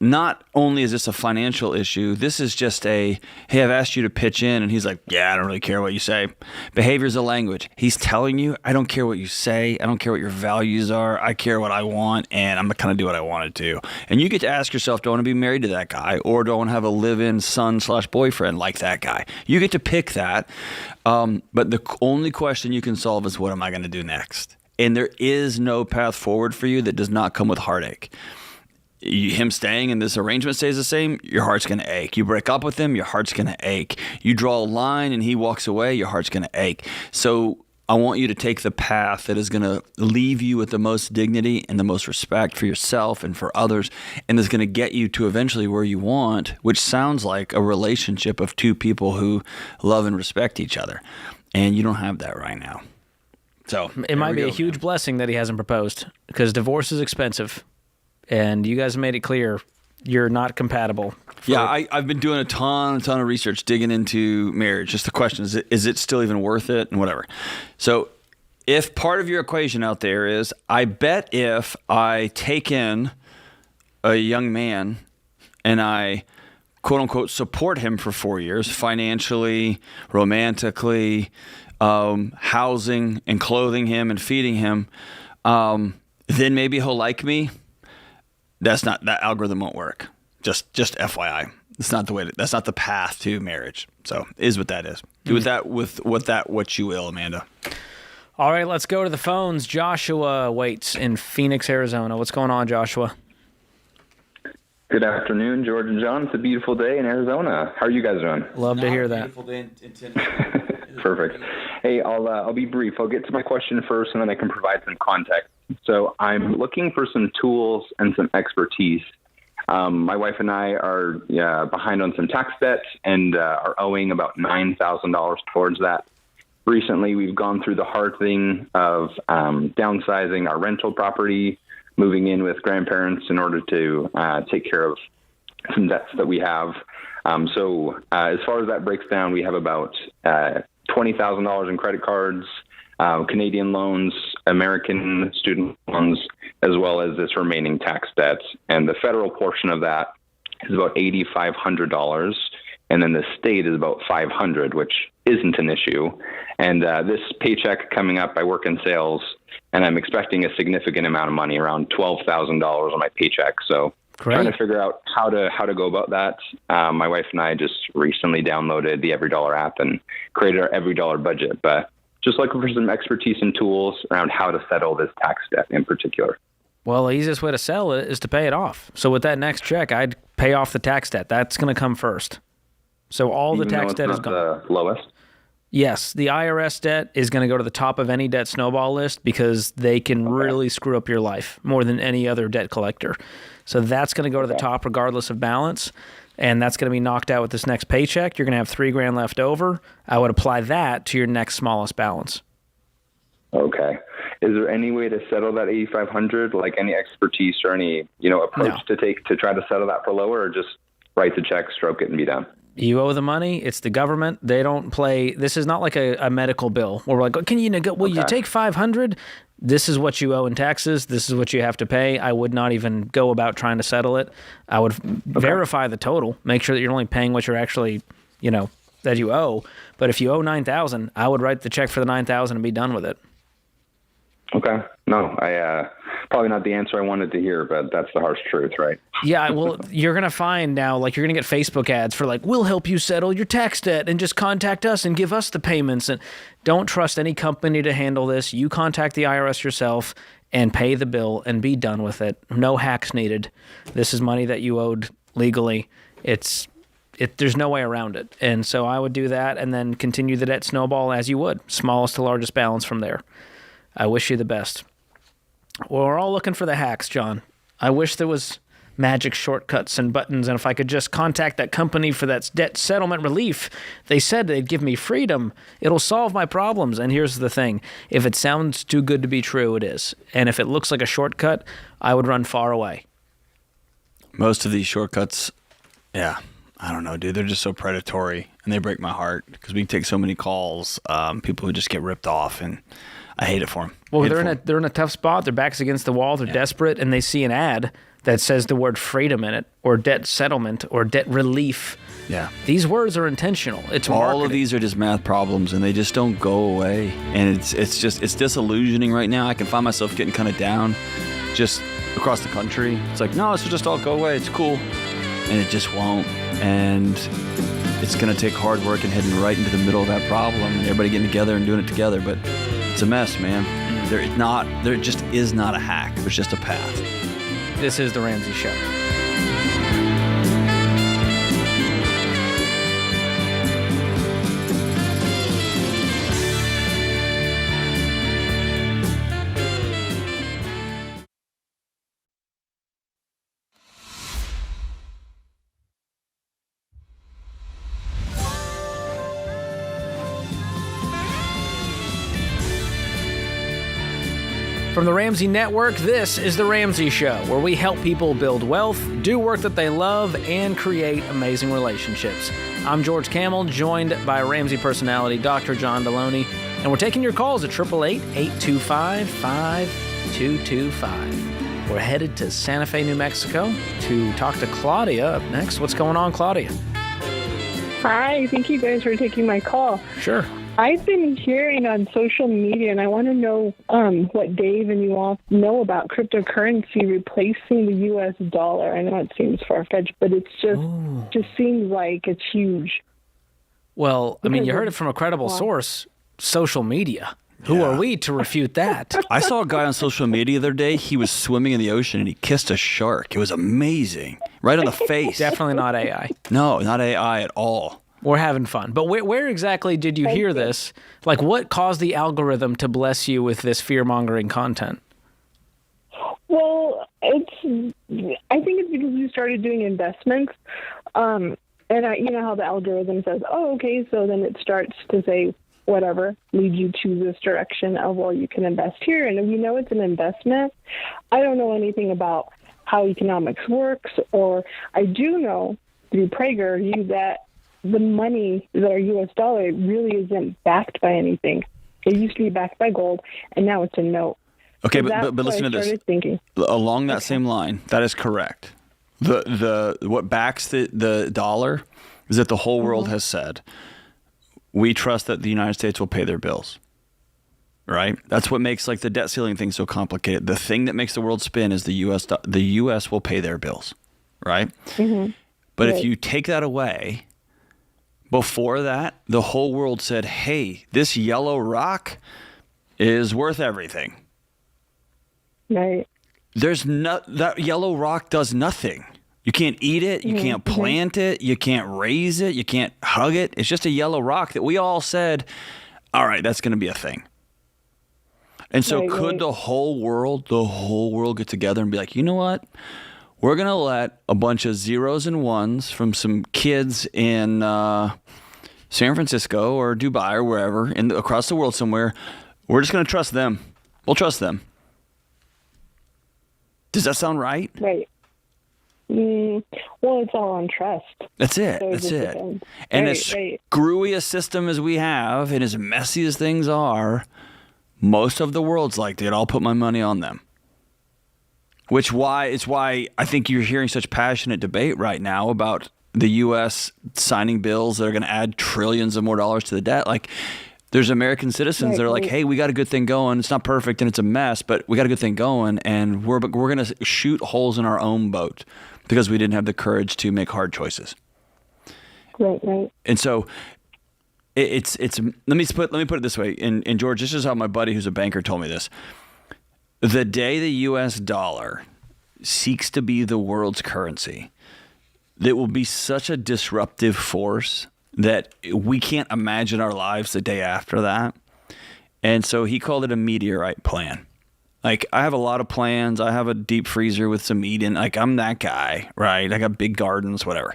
not only is this a financial issue, this is just hey, I've asked you to pitch in. And he's like, yeah, I don't really care what you say. Behavior is a language. He's telling you, I don't care what you say. I don't care what your values are. I care what I want, and I'm going to kind of do what I want to do. And you get to ask yourself, do I want to be married to that guy? Or do I want to have a live-in son/boyfriend like that guy? You get to pick that. But the only question you can solve is, what am I going to do next? And there is no path forward for you that does not come with heartache. Him staying and this arrangement stays the same, your heart's going to ache. You break up with him, your heart's going to ache. You draw a line and he walks away, your heart's going to ache. So I want you to take the path that is going to leave you with the most dignity and the most respect for yourself and for others, and is going to get you to eventually where you want, which sounds like a relationship of two people who love and respect each other. And you don't have that right now. So it might be a huge blessing that he hasn't proposed, because divorce is expensive, and you guys made it clear you're not compatible. I've been doing a ton of research, digging into marriage. Just the question is it still even worth it, and whatever. So if part of your equation out there is, I bet if I take in a young man and I quote unquote support him for 4 years, financially, romantically, housing and clothing him and feeding him, then maybe he'll like me. That algorithm won't work. Just FYI. It's not the way. That's not the path to marriage. So is what that is. Do with that what you will, Amanda. All right, let's go to the phones. Joshua waits in Phoenix, Arizona. What's going on, Joshua? Good afternoon, George and John. It's a beautiful day in Arizona. How are you guys doing? Love to hear that. Beautiful day in Tennessee. Perfect. Hey, I'll be brief. I'll get to my question first, and then I can provide some context. So I'm looking for some tools and some expertise. My wife and I are behind on some tax debt and are owing about $9,000 towards that. Recently, we've gone through the hard thing of downsizing our rental property, moving in with grandparents in order to take care of some debts that we have. So as far as that breaks down, we have about $20,000 in credit cards, Canadian loans, American student loans, as well as this remaining tax debt. And the federal portion of that is about $8,500. And then the state is about $500, which isn't an issue. And this paycheck coming up, I work in sales, and I'm expecting a significant amount of money, around $12,000 on my paycheck. So trying to figure out how to go about that. My wife and I just recently downloaded the EveryDollar app and created our EveryDollar budget. But just looking for some expertise and tools around how to settle this tax debt in particular. Well, the easiest way to settle it is to pay it off. So with that next check, I'd pay off the tax debt. That's going to come first. So all the tax debt is gone. The lowest? Yes, the IRS debt is going to go to the top of any debt snowball list because they can really screw up your life more than any other debt collector. So that's going to go to the top regardless of balance, and that's going to be knocked out with this next paycheck. You're going to have $3,000 left over. I would apply that to your next smallest balance. Okay. Is there any way to settle that $8,500? Like any expertise or any approach to take to try to settle that for lower, or just write the check, stroke it, and be done? You owe the money. It's the government. They don't play. This is not like a medical bill where we're like, can you you take $500? This is what you owe in taxes. This is what you have to pay. I would not even go about trying to settle it. I would verify the total, make sure that you're only paying what you're actually, that you owe. But if you owe $9,000, I would write the check for the $9,000 and be done with it. Okay. No, probably not the answer I wanted to hear, but that's the harsh truth, right? Yeah, well, you're going to find now, you're going to get Facebook ads for we'll help you settle your tax debt and just contact us and give us the payments. And don't trust any company to handle this. You contact the IRS yourself and pay the bill and be done with it. No hacks needed. This is money that you owed legally. There's no way around it. And so I would do that and then continue the debt snowball as you would, smallest to largest balance from there. I wish you the best. Well, we're all looking for the hacks, John. I wish there was magic shortcuts and buttons, and if I could just contact that company for that debt settlement relief, they said they'd give me freedom. It'll solve my problems. And here's the thing. If it sounds too good to be true, it is. And if it looks like a shortcut, I would run far away. Most of these shortcuts, I don't know, dude. They're just so predatory, and they break my heart because we take so many calls, people who just get ripped off, and I hate it for them. Well, they're in a tough spot. Their back's against the wall. They're desperate, and they see an ad that says the word freedom in it, or debt settlement, or debt relief. Yeah. These words are intentional. It's all marketing. of these are just math problems, and they just don't go away. And it's disillusioning right now. I can find myself getting kind of down, just across the country. It's like, no, this will just all go away. It's cool, and it just won't. And it's gonna take hard work and heading right into the middle of that problem, and everybody getting together and doing it together. But it's a mess, man. There just is not a hack. There's just a path. This is The Ramsey Show. From the Ramsey Network, this is The Ramsey Show, where we help people build wealth, do work that they love, and create amazing relationships. I'm George Kamel, joined by Ramsey personality Dr. John Delony, and we're taking your calls at 888-825-5225. We're headed to Santa Fe, New Mexico to talk to Claudia up next. What's going on, Claudia? Hi, thank you guys for taking my call. Sure. I've been hearing on social media, and I want to know what Dave and you all know about cryptocurrency replacing the U.S. dollar. I know it seems far-fetched, but it's just seems like it's huge. Well, I mean, you heard it from a credible source, social media. Who are we to refute that? I saw a guy on social media the other day. He was swimming in the ocean and he kissed a shark. It was amazing. Right on the face. Definitely not AI. No, not AI at all. We're having fun. But where exactly did you hear this? Like, what caused the algorithm to bless you with this fear-mongering content? Well, I think it's because we started doing investments. And you know how the algorithm says, oh, okay, so then it starts to say, whatever, lead you to this direction of, well, you can invest here. And if you know it's an investment, I don't know anything about how economics works, or I do know through PragerU that the money, that our U.S. dollar, really isn't backed by anything. It used to be backed by gold, and now it's a note. Okay, So but listen to this. Thinking. Along that same line, that is correct. What backs the dollar is that the whole world has said, we trust that the United States will pay their bills. Right? That's what makes like the debt ceiling thing so complicated. The thing that makes the world spin is the U.S. will pay their bills. Right? Mm-hmm. But if you take that away, before that, the whole world said, hey, this yellow rock is worth everything. Right. That yellow rock does nothing. You can't eat it. You can't plant it. You can't raise it. You can't hug it. It's just a yellow rock that we all said, all right, that's going to be a thing. And so could the whole world get together and be like, you know what? We're going to let a bunch of zeros and ones from some kids in San Francisco or Dubai or wherever, across the world somewhere, we're just going to trust them. We'll trust them. Does that sound right? Right. Well, it's all on trust. That's it. So That's it. Depends. And as screwy a system as we have, and as messy as things are, most of the world's like, dude, I'll put my money on them. It's why I think you're hearing such passionate debate right now about the U.S. signing bills that are going to add trillions of more dollars to the debt. Like, there's American citizens that are like, hey, we got a good thing going. It's not perfect and it's a mess, but we got a good thing going, and we're going to shoot holes in our own boat because we didn't have the courage to make hard choices. Right. And so it's let me put it this way. And George, this is how my buddy who's a banker told me this. The day the U.S. dollar seeks to be the world's currency, it will be such a disruptive force that we can't imagine our lives the day after that. And so he called it a meteorite plan. Like, I have a lot of plans. I have a deep freezer with some meat in. Like, I'm that guy, right? I got big gardens, whatever.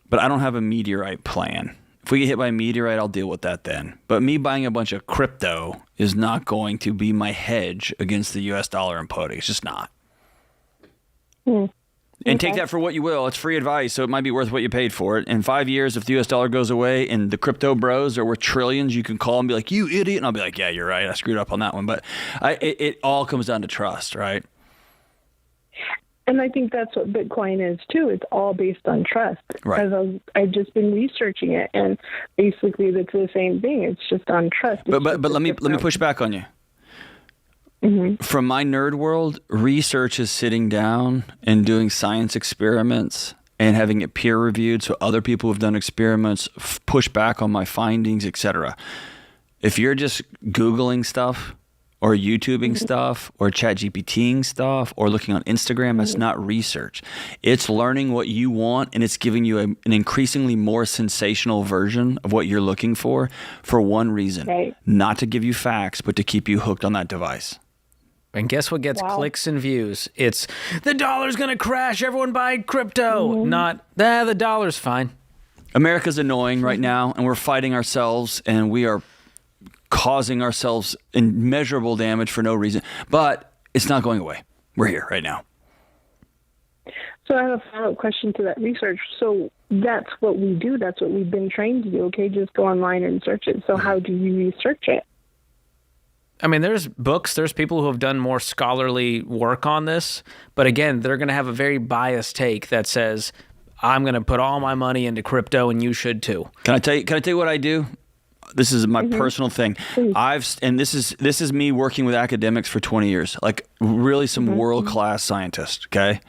But I don't have a meteorite plan. If we get hit by a meteorite, I'll deal with that then. But me buying a bunch of crypto is not going to be my hedge against the U.S. dollar imploding. It's just not. And take that for what you will. It's free advice, so it might be worth what you paid for it. In 5 years, if the U.S. dollar goes away and the crypto bros are worth trillions, you can call and be like, you idiot. And I'll be like, yeah, you're right. I screwed up on that one. But it all comes down to trust, right? And I think that's what Bitcoin is, too. It's all based on trust. Right. Because I've just been researching it, and basically it's the same thing. It's just on trust. But let me push back on you. Mm-hmm. From my nerd world, research is sitting down and doing science experiments and having it peer reviewed so other people who've done experiments push back on my findings, etc. If you're just Googling stuff or YouTubing stuff or ChatGPTing stuff or looking on Instagram, that's not research. It's learning what you want, and it's giving you an increasingly more sensational version of what you're looking for one reason, not to give you facts, but to keep you hooked on that device. And guess what gets clicks and views? It's, the dollar's going to crash, everyone buy crypto. Not, the dollar's fine. America's annoying right now, and we're fighting ourselves, and we are causing ourselves immeasurable damage for no reason. But it's not going away. We're here right now. So I have a follow-up question to that research. So that's what we do. That's what we've been trained to do. Okay, just go online and search it. So how do you research it? I mean, there's books, there's people who have done more scholarly work on this, but again, they're going to have a very biased take that says, I'm going to put all my money into crypto and you should too. Can I tell you what I do? This is my personal thing. This is me working with academics for 20 years, like really some world-class scientists, okay?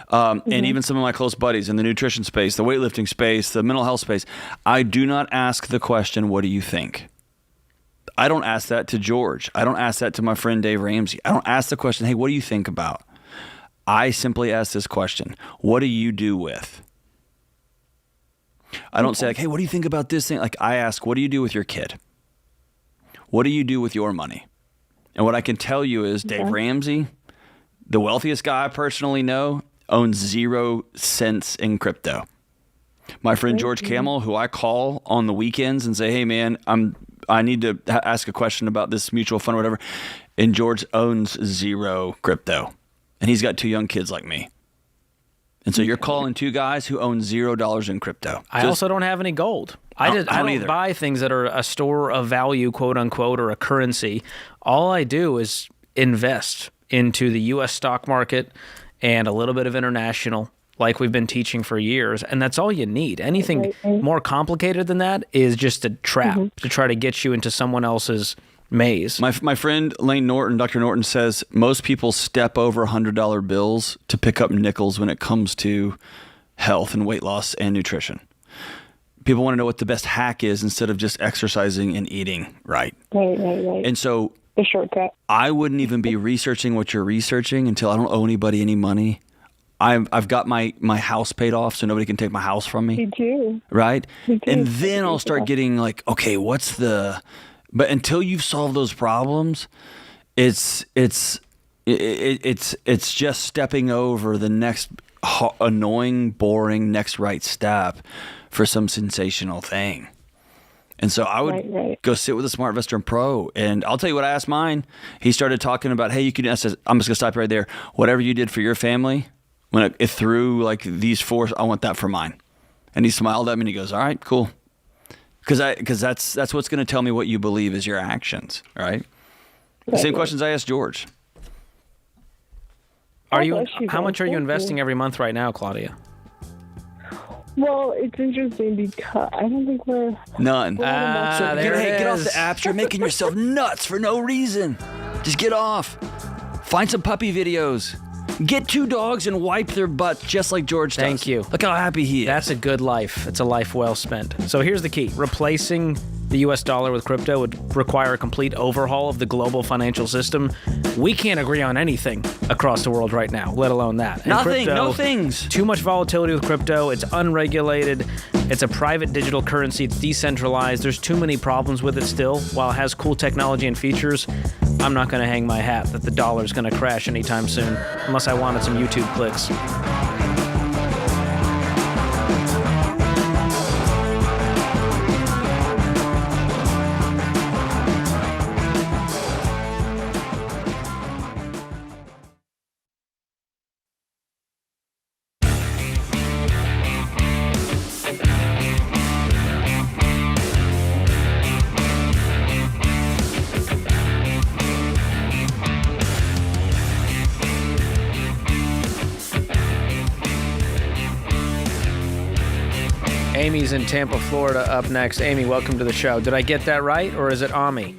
And even some of my close buddies in the nutrition space, the weightlifting space, the mental health space. I do not ask the question, what do you think? I don't ask that to George. I don't ask that to my friend Dave Ramsey. I don't ask the question, hey, what do you think about? I simply ask this question, what do you do with? I don't say like, hey, what do you think about this thing? Like I ask, what do you do with your kid? What do you do with your money? And what I can tell you is Dave Ramsey, the wealthiest guy I personally know, owns 0 cents in crypto. My friend George Kamel, who I call on the weekends and say, hey man, I need to ask a question about this mutual fund or whatever. And George owns 0 crypto. And he's got 2 young kids like me. And so you're calling 2 guys who own $0 in crypto. I also don't have any gold. I don't buy things that are a store of value, quote unquote, or a currency. All I do is invest into the U.S. stock market and a little bit of international, like we've been teaching for years. And that's all you need. Anything more complicated than that is just a trap to try to get you into someone else's maze. My friend Lane Norton, Dr. Norton, says most people step over $100 bills to pick up nickels when it comes to health and weight loss and nutrition. People want to know what the best hack is instead of just exercising and eating right. Right. And so the shortcut. I wouldn't even be researching what you're researching until I don't owe anybody any money. I've got my house paid off, so nobody can take my house from me. Me too. Right? Me too. And then I'll start getting like, okay, what's the... But until you've solved those problems, it's just stepping over the next annoying, boring next right step for some sensational thing. And so I would go sit with a Smart Investor Pro, and I'll tell you what I asked mine. He started talking about, hey, you can. I said, I'm just gonna stop right there. Whatever you did for your family, when it threw like these 4, I want that for mine. And he smiled at me and he goes, all right, cool. Because that's what's going to tell me what you believe is your actions, right? The same questions I asked George. How much are you investing every month right now, Claudia? Well, it's interesting because I don't think we're... None. Get off the apps. You're making yourself nuts for no reason. Just get off. Find some puppy videos. Get 2 dogs and wipe their butt just like George does. Thank you. Look how happy he is. That's a good life. It's a life well spent. So here's the key. Replacing the U.S. dollar with crypto would require a complete overhaul of the global financial system. We can't agree on anything across the world right now, let alone that. And no things. Too much volatility with crypto. It's unregulated. It's a private digital currency. It's decentralized. There's too many problems with it still. While it has cool technology and features, I'm not going to hang my hat that the dollar's going to crash anytime soon, unless I wanted some YouTube clicks. Amy's in Tampa, Florida, up next. Amy, welcome to the show. Did I get that right, or is it Ami?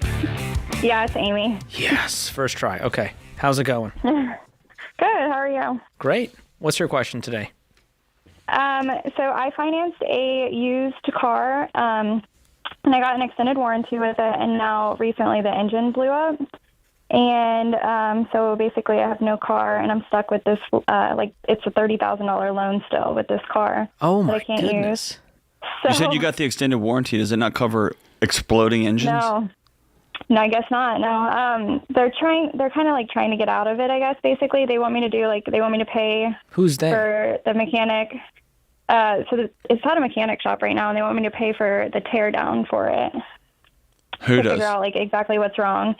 Yeah, it's Amy. Yes, first try. Okay. How's it going? Good. How are you? Great. What's your question today? So I financed a used car, and I got an extended warranty with it, and now recently the engine blew up. And so basically I have no car, and I'm stuck with this, it's a $30,000 loan still with this car. Oh, my that I can't goodness. use. So, you said you got the extended warranty. Does it not cover exploding engines? No, I guess not. No, they're kind of like trying to get out of it, I guess, basically. They want me to pay. Who's that? For the mechanic. It's at a mechanic shop right now, and they want me to pay for the tear down for it. to does? figure out like exactly what's wrong.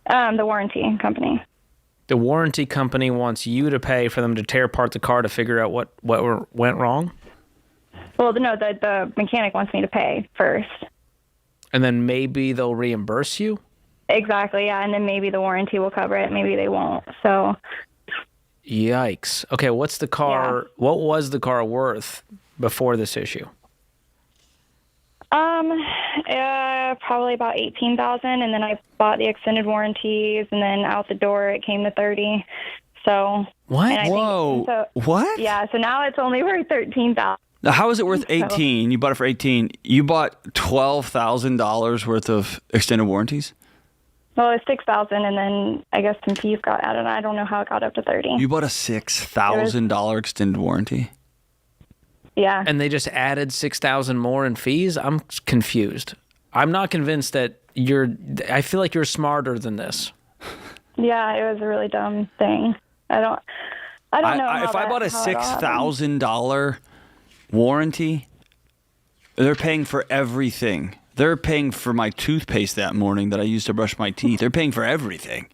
The warranty company. The warranty company wants you to pay for them to tear apart the car to figure out what went wrong? Well, no, the mechanic wants me to pay first. And then maybe they'll reimburse you? Exactly, yeah, and then maybe the warranty will cover it, maybe they won't. So Yikes. Okay, what's the car? Yeah. What was the car worth before this issue? probably about $18,000, and then I bought the extended warranties, and then out the door it came to $30,000. So what? and I Whoa! think, What? Yeah, so now it's only worth $13,000. Now, how is it worth 18? You bought it for 18. You bought $12,000 worth of extended warranties? Well, it's $6,000, and then I guess some fees got added. I don't know how it got up to $30,000. You bought a $6,000 extended warranty? Yeah. And they just added $6,000 more in fees? I'm confused. I'm not convinced that I feel like you're smarter than this. Yeah, it was a really dumb thing. I don't know. If I bought a $6,000 warranty, they're paying for everything. They're paying for my toothpaste that morning that I used to brush my teeth. They're paying for everything.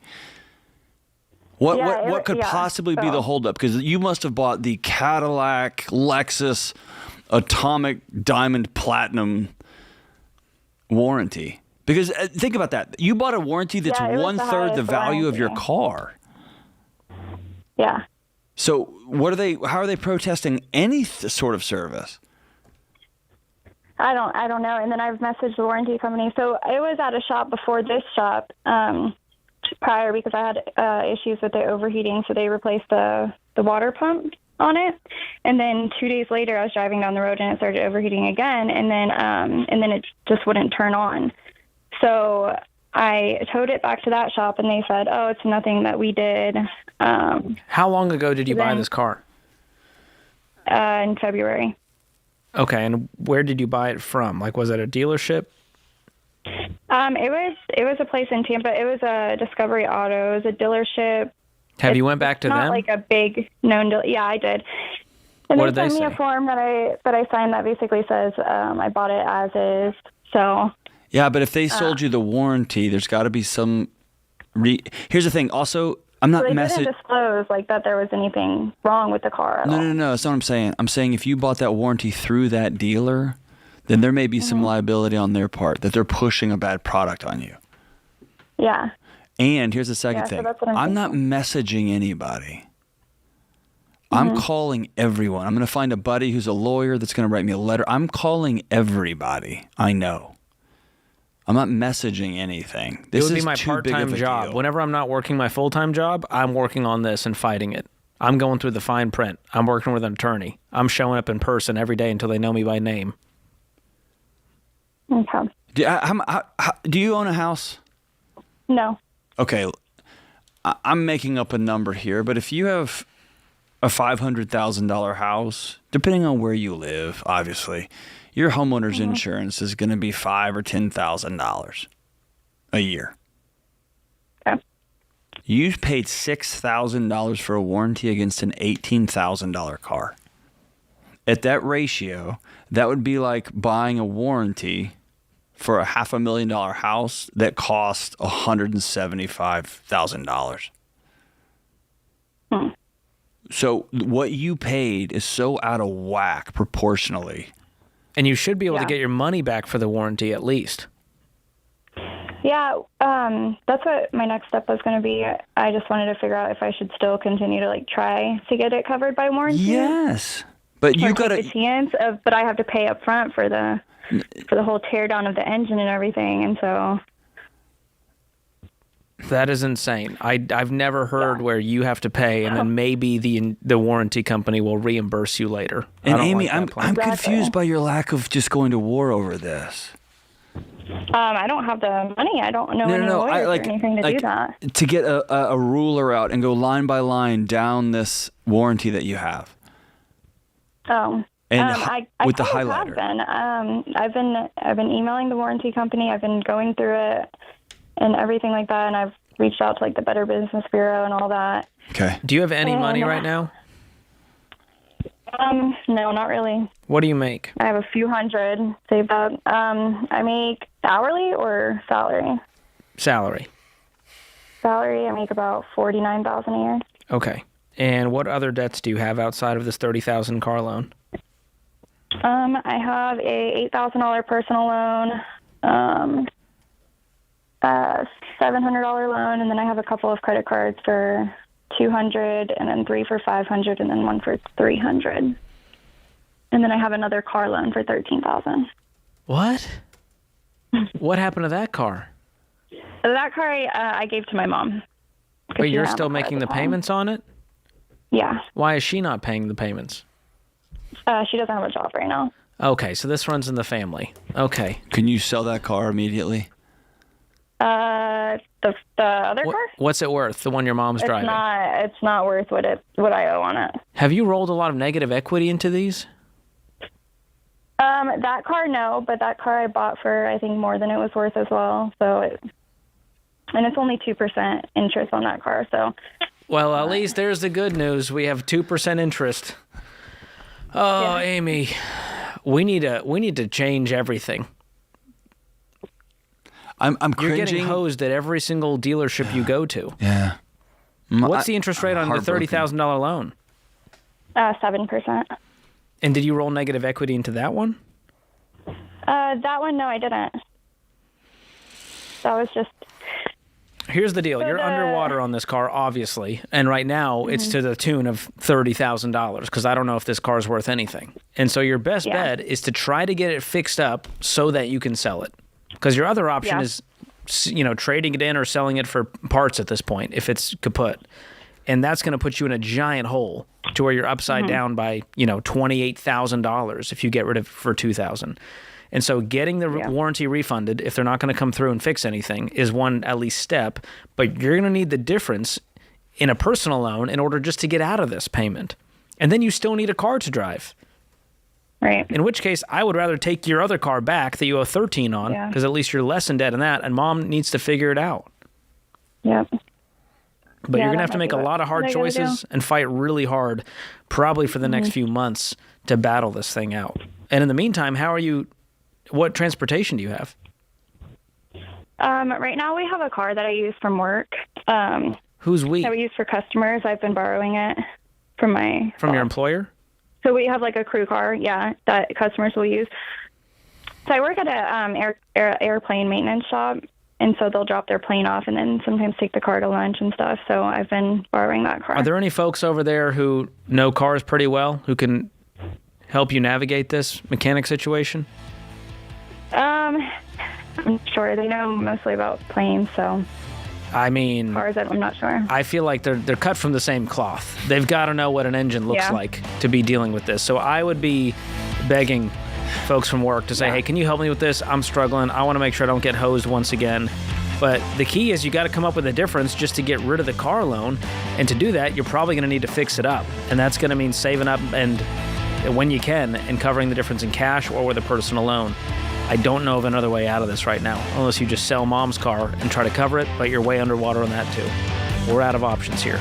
What could possibly be the holdup? Because you must have bought the Cadillac Lexus Atomic Diamond Platinum warranty. Because think about that. You bought a warranty that's 1/3 the value of your car. Yeah. So how are they protesting any sort of service? I don't know. And then I've messaged the warranty company. So it was at a shop before this shop prior, because I had issues with the overheating. So they replaced the water pump on it. And then 2 days later, I was driving down the road and it started overheating again. And then it just wouldn't turn on. So I towed it back to that shop, and they said, "Oh, it's nothing that we did." How long ago did you buy this car? In February. Okay, and where did you buy it from? Like, was it a dealership? It was a place in Tampa. It was a Discovery Auto. It was a dealership. Have you went back to them? Not like a big known dealer. Yeah, I did. And What did they they sent me say? a form that I signed that basically says I bought it as is. So. Yeah, but if they sold you the warranty, there's got to be some. Here's the thing. Also, I'm not So they messaging. didn't disclose like that there was anything wrong with the car at all. No. That's not what I'm saying. I'm saying if you bought that warranty through that dealer, then there may be some liability on their part that they're pushing a bad product on you. Yeah. And here's the second Yeah, so thing. that's what I'm not messaging anybody. I'm calling everyone. I'm going to find a buddy who's a lawyer that's going to write me a letter. I'm calling everybody I know. I'm not messaging anything. This it would be is my too big of part-time a job. deal. Whenever I'm not working my full-time job, I'm working on this and fighting it. I'm going through the fine print. I'm working with an attorney. I'm showing up in person every day until they know me by name. Okay. Do you own a house? No. Okay, I'm making up a number here, but if you have a $500,000 house, depending on where you live, obviously, your homeowner's insurance is going to be $5,000 or $10,000 a year. Okay. You paid $6,000 for a warranty against an $18,000 car. At that ratio, that would be like buying a warranty for a $500,000 house that cost $175,000. So what you paid is so out of whack proportionally. And you should be able to get your money back for the warranty at least. Yeah, that's what my next step was going to be. I just wanted to figure out if I should still continue to try to get it covered by warranty. Yes, but you got a chance of, but I have to pay up front for the whole tear down of the engine and everything, and so. That is insane. I've never heard where you have to pay and then maybe the warranty company will reimburse you later. And I don't Amy, like that plan. I'm confused by your lack of just going to war over this. I don't have the money. I don't know any lawyers or anything to do that. To get a ruler out and go line by line down this warranty that you have. Oh. And I with the kind of highlighter. have been. I've been emailing the warranty company. I've been going through it and everything like that. And I've reached out to the Better Business Bureau and all that. Okay. Do you have any money right now? No, not really. What do you make? I have a few hundred saved up. I make hourly or salary? Salary. Salary, I make about $49,000 a year. Okay. And what other debts do you have outside of this $30,000 car loan? I have a $8,000 personal loan, a $700 loan, and then I have a couple of credit cards for $200, and then 3 for $500, and then 1 for $300. And then I have another car loan for $13,000. What? What happened to that car? That car I gave to my mom. But you're still making the payments on it? Yeah. Why is she not paying the payments? She doesn't have a job right now. Okay, so this runs in the family. Okay. Can you sell that car immediately? The other car? What's it worth? The one your mom's driving? It's not worth what I owe on it. Have you rolled a lot of negative equity into these? That car, no, but that car I bought for, I think, more than it was worth as well. And it's only 2% interest on that car, so. Well, at least there's the good news. We have 2% interest. Oh, yeah. Amy, we need to change everything. I'm You're cringing. getting hosed at every single dealership you go to. Yeah. What's the interest rate on the $30,000 loan? 7%. And did you roll negative equity into that one? That one, no, I didn't. That was just... Here's the deal. You're underwater on this car, obviously. And right now, it's to the tune of $30,000 because I don't know if this car is worth anything. And so your best bet is to try to get it fixed up so that you can sell it. Because your other option is, trading it in or selling it for parts at this point if it's kaput. And that's going to put you in a giant hole to where you're upside down by, $28,000 if you get rid of it for $2,000. And so getting the warranty refunded, if they're not going to come through and fix anything, is one at least step. But you're going to need the difference in a personal loan in order just to get out of this payment. And then you still need a car to drive. Right. In which case, I would rather take your other car back that you owe $13,000 on, because at least you're less in debt in that, and Mom needs to figure it out. Yep. But you're going to have to make a lot of hard choices and fight really hard, probably for the next few months, to battle this thing out. And in the meantime, what transportation do you have? Right now we have a car that I use from work. Who's we? That we use for customers. I've been borrowing it from your employer? So we have like a crew car, that customers will use. So I work at a airplane maintenance shop, and so they'll drop their plane off and then sometimes take the car to lunch and stuff. So I've been borrowing that car. Are there any folks over there who know cars pretty well who can help you navigate this mechanic situation? I'm sure they know mostly about planes, so. I mean, cars, I'm not sure. I feel like they're cut from the same cloth. They've got to know what an engine looks like to be dealing with this. So I would be begging folks from work to say, hey, can you help me with this? I'm struggling. I want to make sure I don't get hosed once again. But the key is you got to come up with a difference just to get rid of the car loan. And to do that, you're probably going to need to fix it up. And that's going to mean saving up and when you can and covering the difference in cash or with a personal loan. I don't know of another way out of this right now, unless you just sell Mom's car and try to cover it, but you're way underwater on that too. We're out of options here.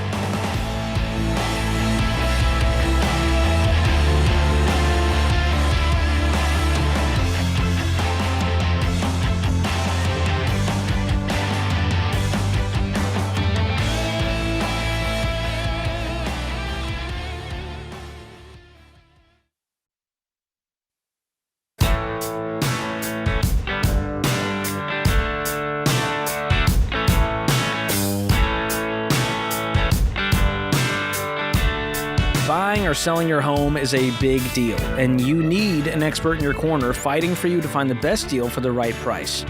Buying or selling your home is a big deal, and you need an expert in your corner fighting for you to find the best deal for the right price.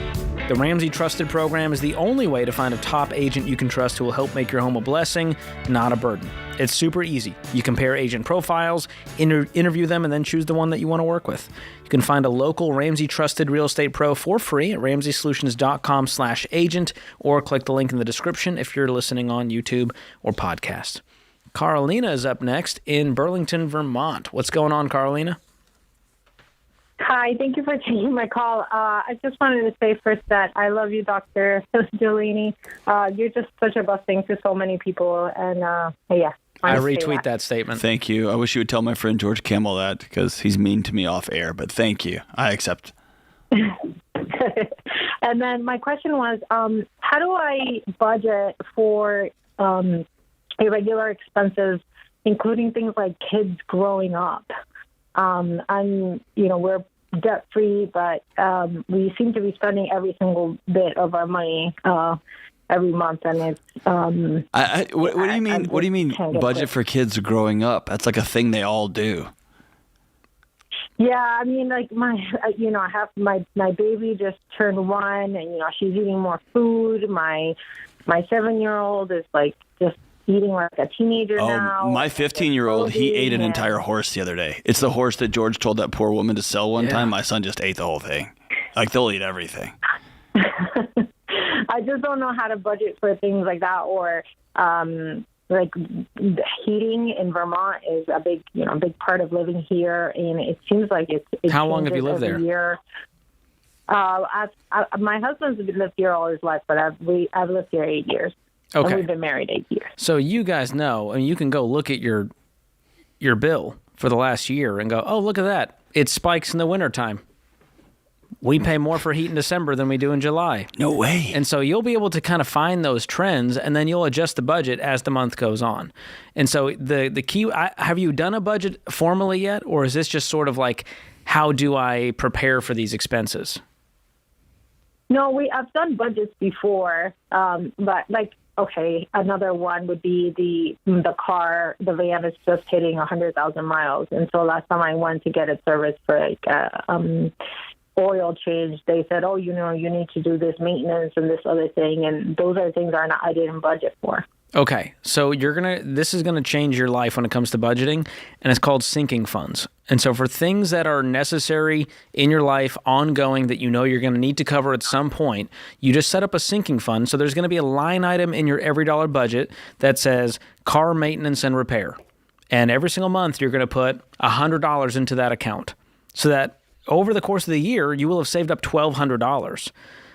The Ramsey Trusted program is the only way to find a top agent you can trust who will help make your home a blessing, not a burden. It's super easy. You compare agent profiles, interview them, and then choose the one that you want to work with. You can find a local Ramsey Trusted real estate pro for free at ramseysolutions.com/agent, or click the link in the description if you're listening on YouTube or podcast. Carolina is up next in Burlington, Vermont. What's going on, Carolina? Hi, thank you for taking my call. I just wanted to say first that I love you, Dr. Delony. You're just such a blessing to so many people, and yeah. I retweet that statement. Thank you. I wish you would tell my friend George Kamel that because he's mean to me off air, but thank you. I accept. And then my question was, how do I budget for irregular expenses, including things like kids growing up? We're debt free, but we seem to be spending every single bit of our money every month, and it's. What do you mean? What do you mean? Budget for kids growing up? That's like a thing they all do. Yeah, I mean, like I have my baby just turned 1, and she's eating more food. My 7-year-old is like just eating like a teenager now. My 15-year-old, he ate an entire horse the other day. It's the horse that George told that poor woman to sell one time. My son just ate the whole thing. Like, they'll eat everything. I just don't know how to budget for things like that, or like heating in Vermont is a big part of living here, and it seems like it How long have you lived there? Year. My husband's lived here all his life, but I've lived here 8 years. Okay. And we've been married 8 years. So you guys know, you can go look at your bill for the last year and go, oh, look at that. It spikes in the wintertime. We pay more for heat in December than we do in July. No way. And so you'll be able to kind of find those trends, and then you'll adjust the budget as the month goes on. And so the key, have you done a budget formally yet, or is this just sort of like, how do I prepare for these expenses? No, I've done budgets before, but like, okay, another one would be the van is just hitting 100,000 miles. And so last time I went to get it serviced for like oil change, they said, oh, you need to do this maintenance and this other thing. And those are things I didn't budget for. Okay, so this is gonna change your life when it comes to budgeting, and it's called sinking funds. And so for things that are necessary in your life, ongoing, that you're gonna need to cover at some point, you just set up a sinking fund. So there's gonna be a line item in your every dollar budget that says car maintenance and repair. And every single month, you're gonna put $100 into that account, so that over the course of the year, you will have saved up $1,200.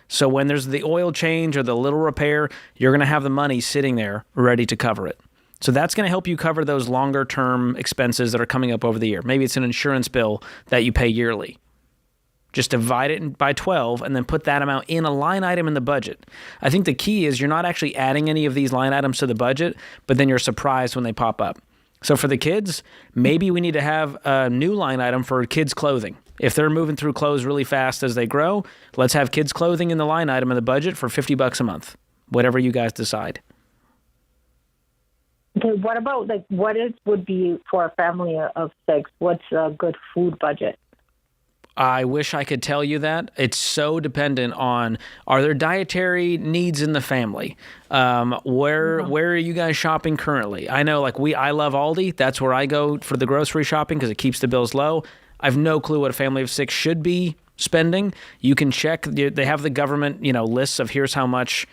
So when there's the oil change or the little repair, you're going to have the money sitting there ready to cover it. So that's going to help you cover those longer term expenses that are coming up over the year. Maybe it's an insurance bill that you pay yearly. Just divide it by 12 and then put that amount in a line item in the budget. I think the key is you're not actually adding any of these line items to the budget, but then you're surprised when they pop up. So for the kids, maybe we need to have a new line item for kids' clothing. If they're moving through clothes really fast as they grow, let's have kids' clothing in the line item in the budget for $50 a month, whatever you guys decide. Okay, what about would be for a family of 6? What's a good food budget? I wish I could tell you that. It's so dependent on, are there dietary needs in the family? Where are you guys shopping currently? I know I love Aldi. That's where I go for the grocery shopping because it keeps the bills low. I have no clue what a family of 6 should be spending. You can check. They have the government, lists of here's how much,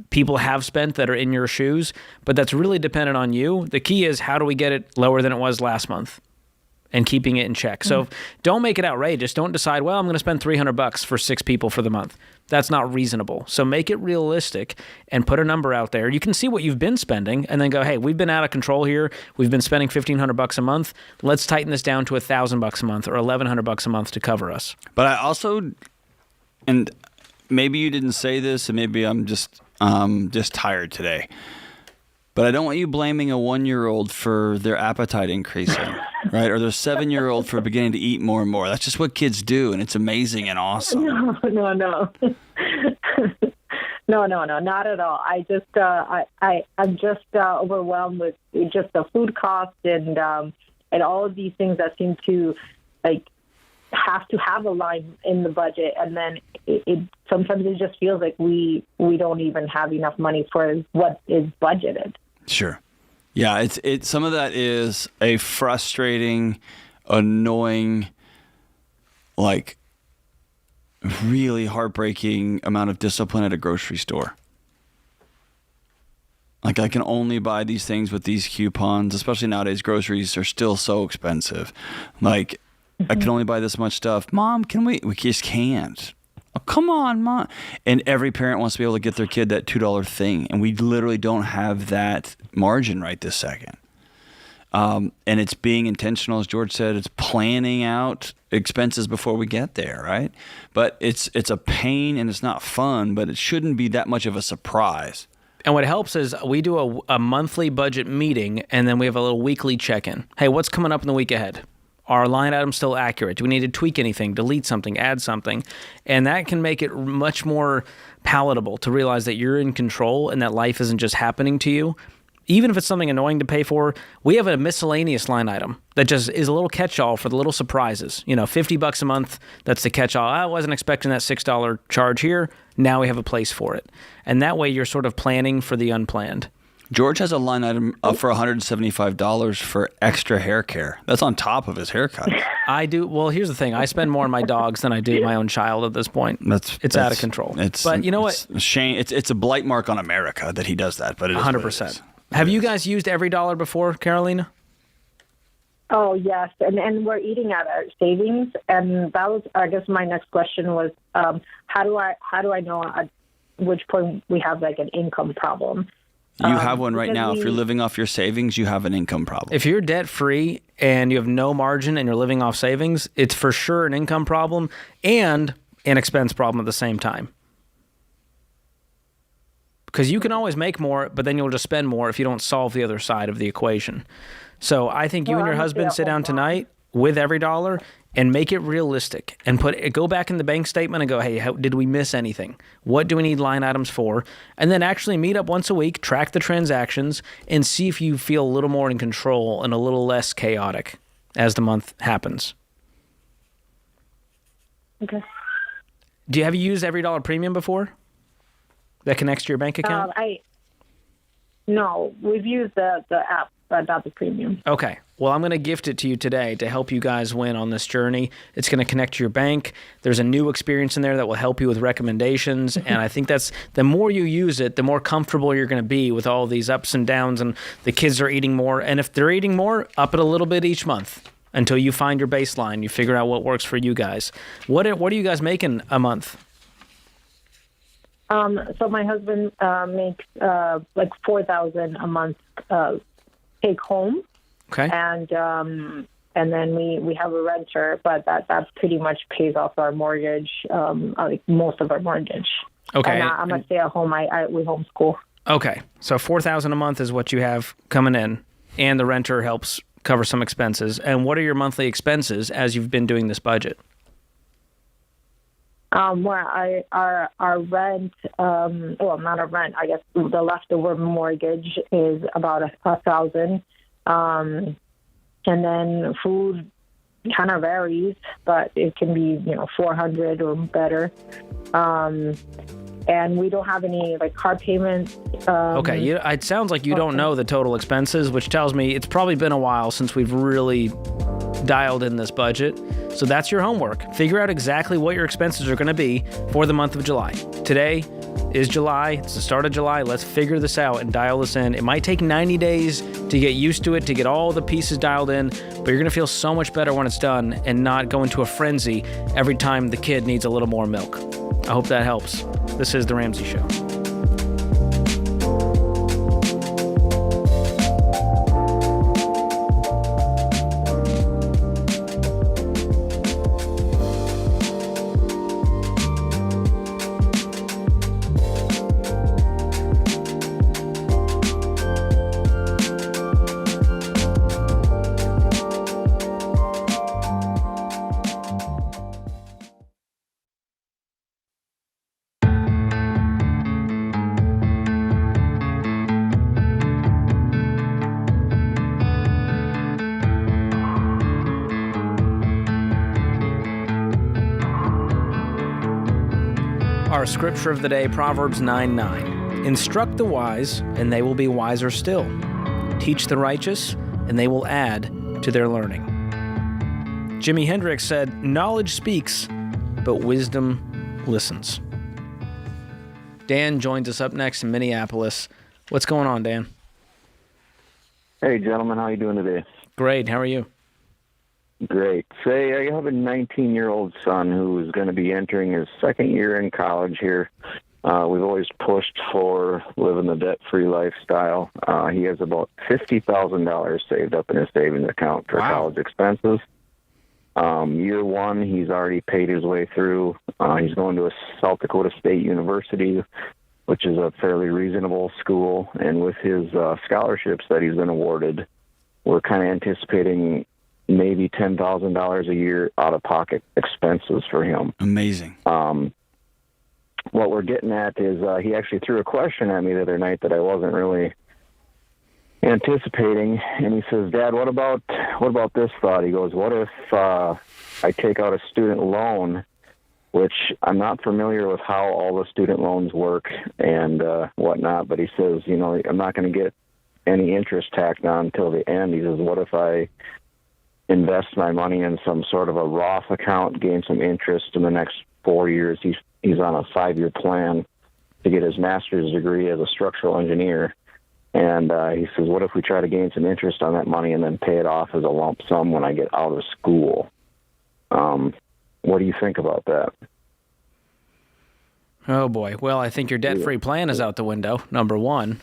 people have spent that are in your shoes. But that's really dependent on you. The key is, how do we get it lower than it was last month? And keeping it in check. So don't make it outrageous. Don't decide, well, I'm going to spend $300 for 6 people for the month. That's not reasonable. So make it realistic and put a number out there. You can see what you've been spending and then go, hey, we've been out of control here. We've been spending $1,500 a month. Let's tighten this down to $1,000 a month or $1,100 a month to cover us. But I also, and maybe you didn't say this, and maybe I'm just tired today. But I don't want you blaming a 1-year-old for their appetite increasing, right? Or their 7-year-old for beginning to eat more and more. That's just what kids do, and it's amazing and awesome. No. No, not at all. I just, I'm just overwhelmed with just the food cost and all of these things that seem to have to have a line in the budget, and then it sometimes it just feels like we don't even have enough money for what is budgeted. Sure. Yeah, it's some of that is a frustrating, annoying, really heartbreaking amount of discipline at a grocery store. I can only buy these things with these coupons, especially nowadays. Groceries are still so expensive. I can only buy this much stuff. Mom, can we? We just can't. Oh, come on, Mom. And every parent wants to be able to get their kid that $2 thing. And we literally don't have that margin right this second. And it's being intentional, as George said, it's planning out expenses before we get there, right? But it's a pain and it's not fun, but it shouldn't be that much of a surprise. And what helps is we do a monthly budget meeting, and then we have a little weekly check-in. Hey, what's coming up in the week ahead? Are line items still accurate? Do we need to tweak anything, delete something, add something? And that can make it much more palatable to realize that you're in control and that life isn't just happening to you. Even if it's something annoying to pay for, we have a miscellaneous line item that just is a little catch-all for the little surprises. You know, $50 a month, that's the catch-all. I wasn't expecting that $6 charge here. Now we have a place for it. And that way you're sort of planning for the unplanned. George has a line item up for $175 for extra hair care. That's on top of his haircut. I do. Well, here's the thing. I spend more on my dogs than I do my own child at this point. It's out of control. But you know what? It's a shame. It's a blight mark on America that he does that. But it is 100%. Have you guys used every dollar before, Carolina? Oh, yes. And we're eating at our savings. And that was, I guess, my next question was, how do I know at which point we have like an income problem? You have one right now. If you're living off your savings, you have an income problem. If you're debt-free and you have no margin and you're living off savings, it's for sure an income problem and an expense problem at the same time. Because you can always make more, but then you'll just spend more if you don't solve the other side of the equation. So I think you and your husband sit down tonight with every dollar and make it realistic and go back in the bank statement and go, hey, did we miss anything? What do we need line items for? And then actually meet up once a week, track the transactions, and see if you feel a little more in control and a little less chaotic as the month happens. Okay. Have you used every dollar premium before? That connects to your bank account? No, we've used the app, but not the premium. Okay. Well, I'm going to gift it to you today to help you guys win on this journey. It's going to connect to your bank. There's a new experience in there that will help you with recommendations. And I think that's the more you use it, the more comfortable you're going to be with all these ups and downs. And the kids are eating more. And if they're eating more, up it a little bit each month until you find your baseline. You figure out what works for you guys. What are you guys making a month? So my husband makes like $4,000 a month take home. Okay. And then we have a renter, but that pretty much pays off our mortgage, like most of our mortgage. Okay. And I'm a stay-at-home. We homeschool. Okay. So $4,000 a month is what you have coming in, and the renter helps cover some expenses. And what are your monthly expenses as you've been doing this budget? Well, our rent, well, not our rent, I guess the leftover mortgage is about $1,000. And then food kind of varies, but it can be, $400 or better. And we don't have any like car payments. Okay. It sounds like you don't know the total expenses, which tells me it's probably been a while since we've really dialed in this budget. So that's your homework. Figure out exactly what your expenses are going to be for the month of July. Today is July. It's the start of July. Let's figure this out and dial this in. It might take 90 days to get used to it, to get all the pieces dialed in, but you're going to feel so much better when it's done and not go into a frenzy every time the kid needs a little more milk. I hope that helps. This is The Ramsey Show. Our scripture of the day, Proverbs 9:9. Instruct the wise, and they will be wiser still. Teach the righteous, and they will add to their learning. Jimi Hendrix said, knowledge speaks, but wisdom listens. Dan joins us up next in Minneapolis. What's going on, Dan? Hey, gentlemen. How are you doing today? Great. How are you? Great. Say I have a 19-year-old son who is going to be entering his second year in college here. We've always pushed for living the debt-free lifestyle. He has about $50,000 saved up in his savings account for college expenses. Year one, he's already paid his way through. He's going to a South Dakota State University, which is a fairly reasonable school. And with his scholarships that he's been awarded, we're kind of anticipating maybe $10,000 a year out-of-pocket expenses for him. Amazing. What we're getting at is he actually threw a question at me the other night that I wasn't really anticipating, and he says, Dad, what about this thought? He goes, what if I take out a student loan, which I'm not familiar with how all the student loans work and whatnot, but he says, I'm not going to get any interest tacked on until the end. He says, what if I invest my money in some sort of a Roth account, gain some interest in the next 4 years? He's on a 5-year plan to get his master's degree as a structural engineer. And he says, what if we try to gain some interest on that money and then pay it off as a lump sum when I get out of school? What do you think about that? Oh, boy. Well, I think your debt-free plan is out the window, number one.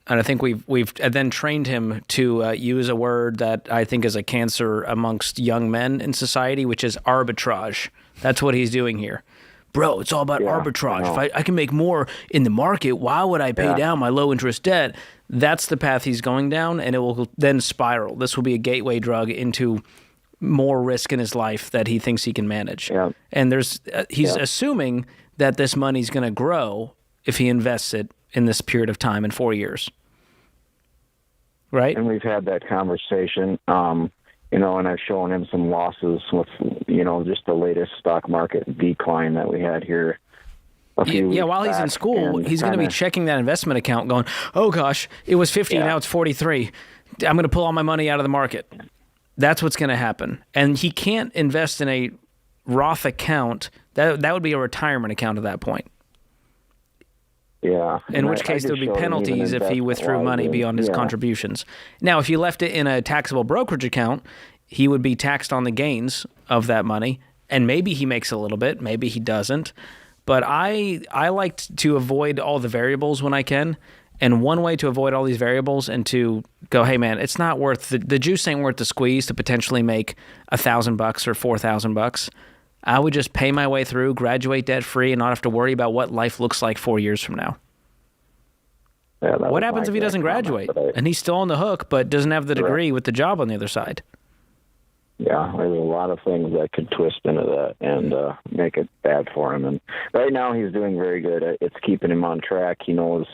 And I think we've then trained him to use a word that I think is a cancer amongst young men in society, which is arbitrage. That's what he's doing here. Bro, it's all about arbitrage. If I can make more in the market, why would I pay down my low-interest debt? That's the path he's going down, and it will then spiral. This will be a gateway drug into more risk in his life that he thinks he can manage. Yeah. And he's assuming that this money's going to grow if he invests it in this period of time in 4 years. Right? And we've had that conversation, and I've shown him some losses with, just the latest stock market decline that we had here a few weeks while he's back, in school, he's going to be checking that investment account going, oh gosh, it was 50, now it's 43. I'm going to pull all my money out of the market. That's what's going to happen. And he can't invest in a Roth account. That would be a retirement account at that point. Yeah. In which case there would be penalties if he withdrew money beyond his contributions. Now, if you left it in a taxable brokerage account, he would be taxed on the gains of that money, and maybe he makes a little bit, maybe he doesn't. But I like to avoid all the variables when I can, and one way to avoid all these variables and to go, hey man, it's not worth the juice ain't worth the squeeze to potentially make $1,000 or $4,000. I would just pay my way through, graduate debt-free, and not have to worry about what life looks like 4 years from now. Yeah, what happens if he doesn't graduate and he's still on the hook but doesn't have the degree with the job on the other side? Yeah, there's a lot of things that could twist into that and make it bad for him. And right now he's doing very good. It's keeping him on track. He knows,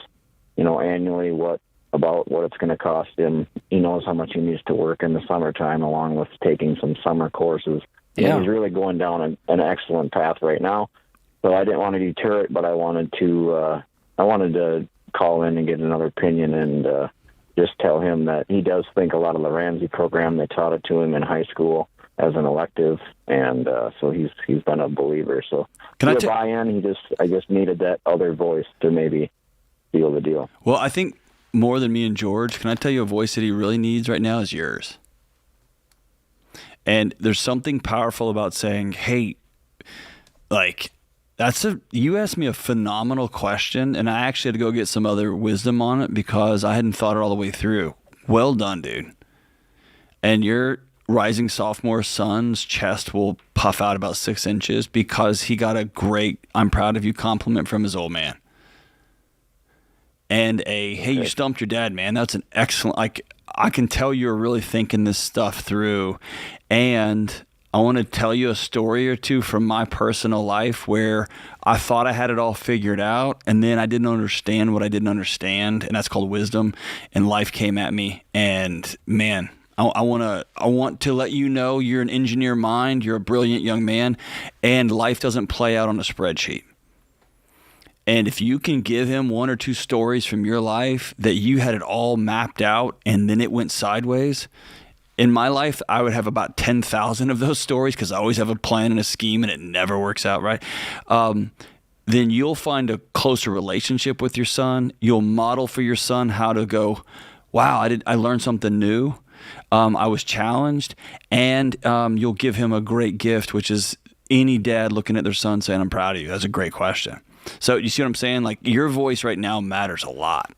annually what it's going to cost him. He knows how much he needs to work in the summertime along with taking some summer courses. Yeah. He's really going down an excellent path right now. So I didn't want to deter it, but I wanted to call in and get another opinion and just tell him that he does think a lot of the Ramsey program. They taught it to him in high school as an elective, and so he's been a believer. So can I buy in? I just needed that other voice to maybe seal the deal. Well, I think more than me and George, can I tell you a voice that he really needs right now is yours. And there's something powerful about saying, hey, you asked me a phenomenal question, and I actually had to go get some other wisdom on it because I hadn't thought it all the way through. Well done, dude. And your rising sophomore son's chest will puff out about 6 inches because he got a great, I'm proud of you compliment from his old man. And hey, you stumped your dad, man. That's an excellent, I can tell you're really thinking this stuff through. And I want to tell you a story or two from my personal life where I thought I had it all figured out, and then I didn't understand what I didn't understand, and that's called wisdom. And life came at me, and man, I want to let you know you're an engineer mind, you're a brilliant young man, and life doesn't play out on a spreadsheet. And if you can give him 1 or 2 stories from your life that you had it all mapped out and then it went sideways, in my life, I would have about 10,000 of those stories because I always have a plan and a scheme and it never works out right. Then you'll find a closer relationship with your son. You'll model for your son how to go, wow, I learned something new. I was challenged, and you'll give him a great gift, which is any dad looking at their son saying, I'm proud of you. That's a great question. So you see what I'm saying? Like, your voice right now matters a lot.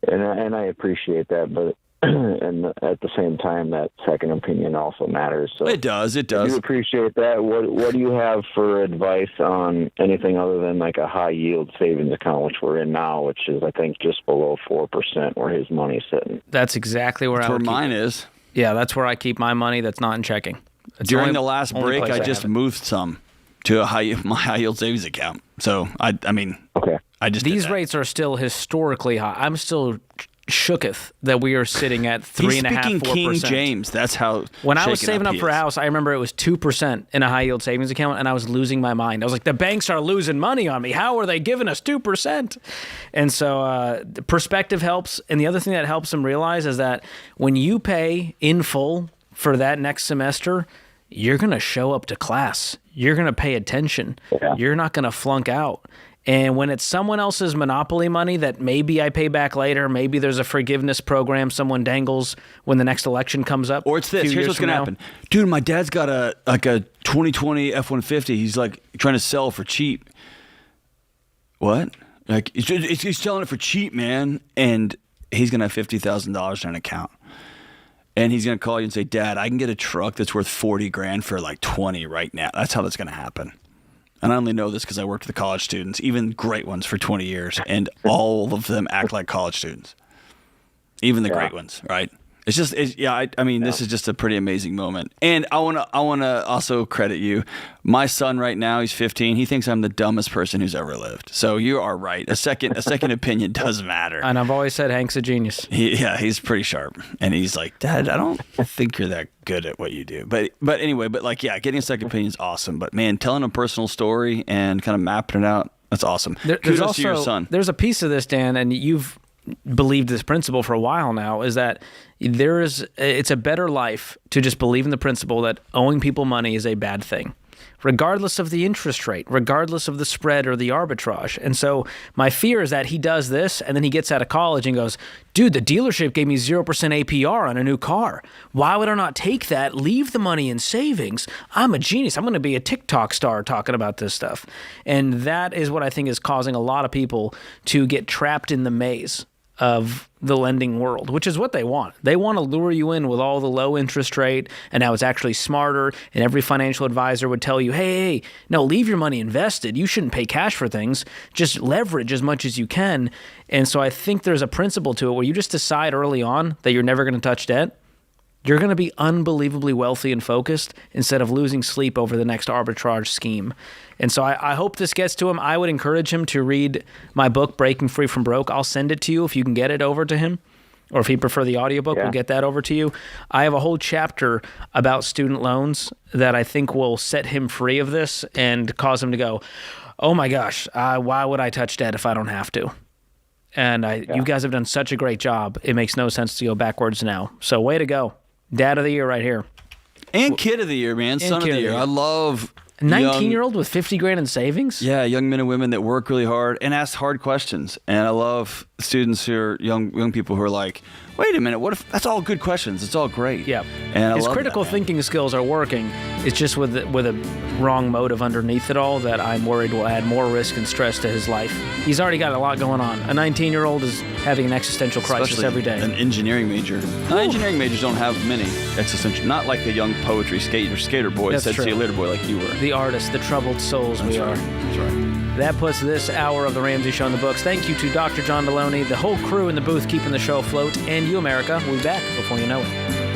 And I appreciate that, but and at the same time, that second opinion also matters. So it does. I do appreciate that. What do you have for advice on anything other than like a high yield savings account, which we're in now, which is I think just below 4% where his money's sitting? That's exactly where mine is. Yeah, that's where I keep my money. That's not in checking. It's During the last break, I just moved some to my high yield savings account. So I mean, okay. These rates are still historically high. I'm still shooketh that we are sitting at 3.5%, 4%. King James. That's how. When I was saving up for a house, I remember it was 2% in a high yield savings account, and I was losing my mind. I was like, the banks are losing money on me. How are they giving us 2%? And so perspective helps. And the other thing that helps them realize is that when you pay in full for that next semester, you're going to show up to class. You're going to pay attention. Yeah. You're not going to flunk out. And when it's someone else's monopoly money that maybe I pay back later, maybe there's a forgiveness program someone dangles when the next election comes up. Or it's this. Here's what's going to happen. Dude, my dad's got a 2020 F-150. He's like trying to sell for cheap. What? Like he's selling it for cheap, man. And he's going to have $50,000 in an account. And he's going to call you and say, Dad, I can get a truck that's worth $40,000 for like 20 right now. That's how that's going to happen. And I only know this because I worked with the college students, even great ones for 20 years, and all of them act like college students, even the great ones, right? It's just, I mean, this is just a pretty amazing moment. And I want to also credit you. My son right now, he's 15. He thinks I'm the dumbest person who's ever lived. So you are right. A second opinion does matter. And I've always said Hank's a genius. He's pretty sharp. And he's like, Dad, I don't think you're that good at what you do. But anyway, getting a second opinion is awesome. But man, telling a personal story and kind of mapping it out, that's awesome. Kudos to your son. There's a piece of this, Dan, and you've believed this principle for a while now, is that it's a better life to just believe in the principle that owing people money is a bad thing, regardless of the interest rate, regardless of the spread or the arbitrage. And so my fear is that he does this and then he gets out of college and goes, dude, the dealership gave me 0% APR on a new car. Why would I not take that, leave the money in savings? I'm a genius. I'm going to be a TikTok star talking about this stuff. And that is what I think is causing a lot of people to get trapped in the maze of the lending world, which is what they want. They want to lure you in with all the low interest rate and how it's actually smarter, and every financial advisor would tell you, hey, no, leave your money invested. You shouldn't pay cash for things. Just leverage as much as you can. And so I think there's a principle to it where you just decide early on that you're never going to touch debt. You're going to be unbelievably wealthy and focused instead of losing sleep over the next arbitrage scheme. And so I hope this gets to him. I would encourage him to read my book, Breaking Free from Broke. I'll send it to you if you can get it over to him. Or if he'd prefer the audiobook, we'll get that over to you. I have a whole chapter about student loans that I think will set him free of this and cause him to go, oh my gosh, why would I touch debt if I don't have to? And you guys have done such a great job. It makes no sense to go backwards now. So way to go. Dad of the year right here. And kid of the year, man. Son of the year. I love... A 19-year-old with $50,000 in savings? Yeah, young men and women that work really hard and ask hard questions. And I love students who are young people who are like, wait a minute, what if that's all good questions? It's all great. Yeah. And his critical thinking skills are working. It's just with a wrong motive underneath it all that I'm worried will add more risk and stress to his life. He's already got a lot going on. A 19-year-old is having an existential crisis every day. An engineering major. Engineering majors don't have many existential, not like the young poetry skater boy that said see you later boy like you were. The artists, the troubled souls we are. That's right. That puts this hour of The Ramsey Show in the books. Thank you to Dr. John Delony, the whole crew in the booth keeping the show afloat, and you, America. We'll be back before you know it.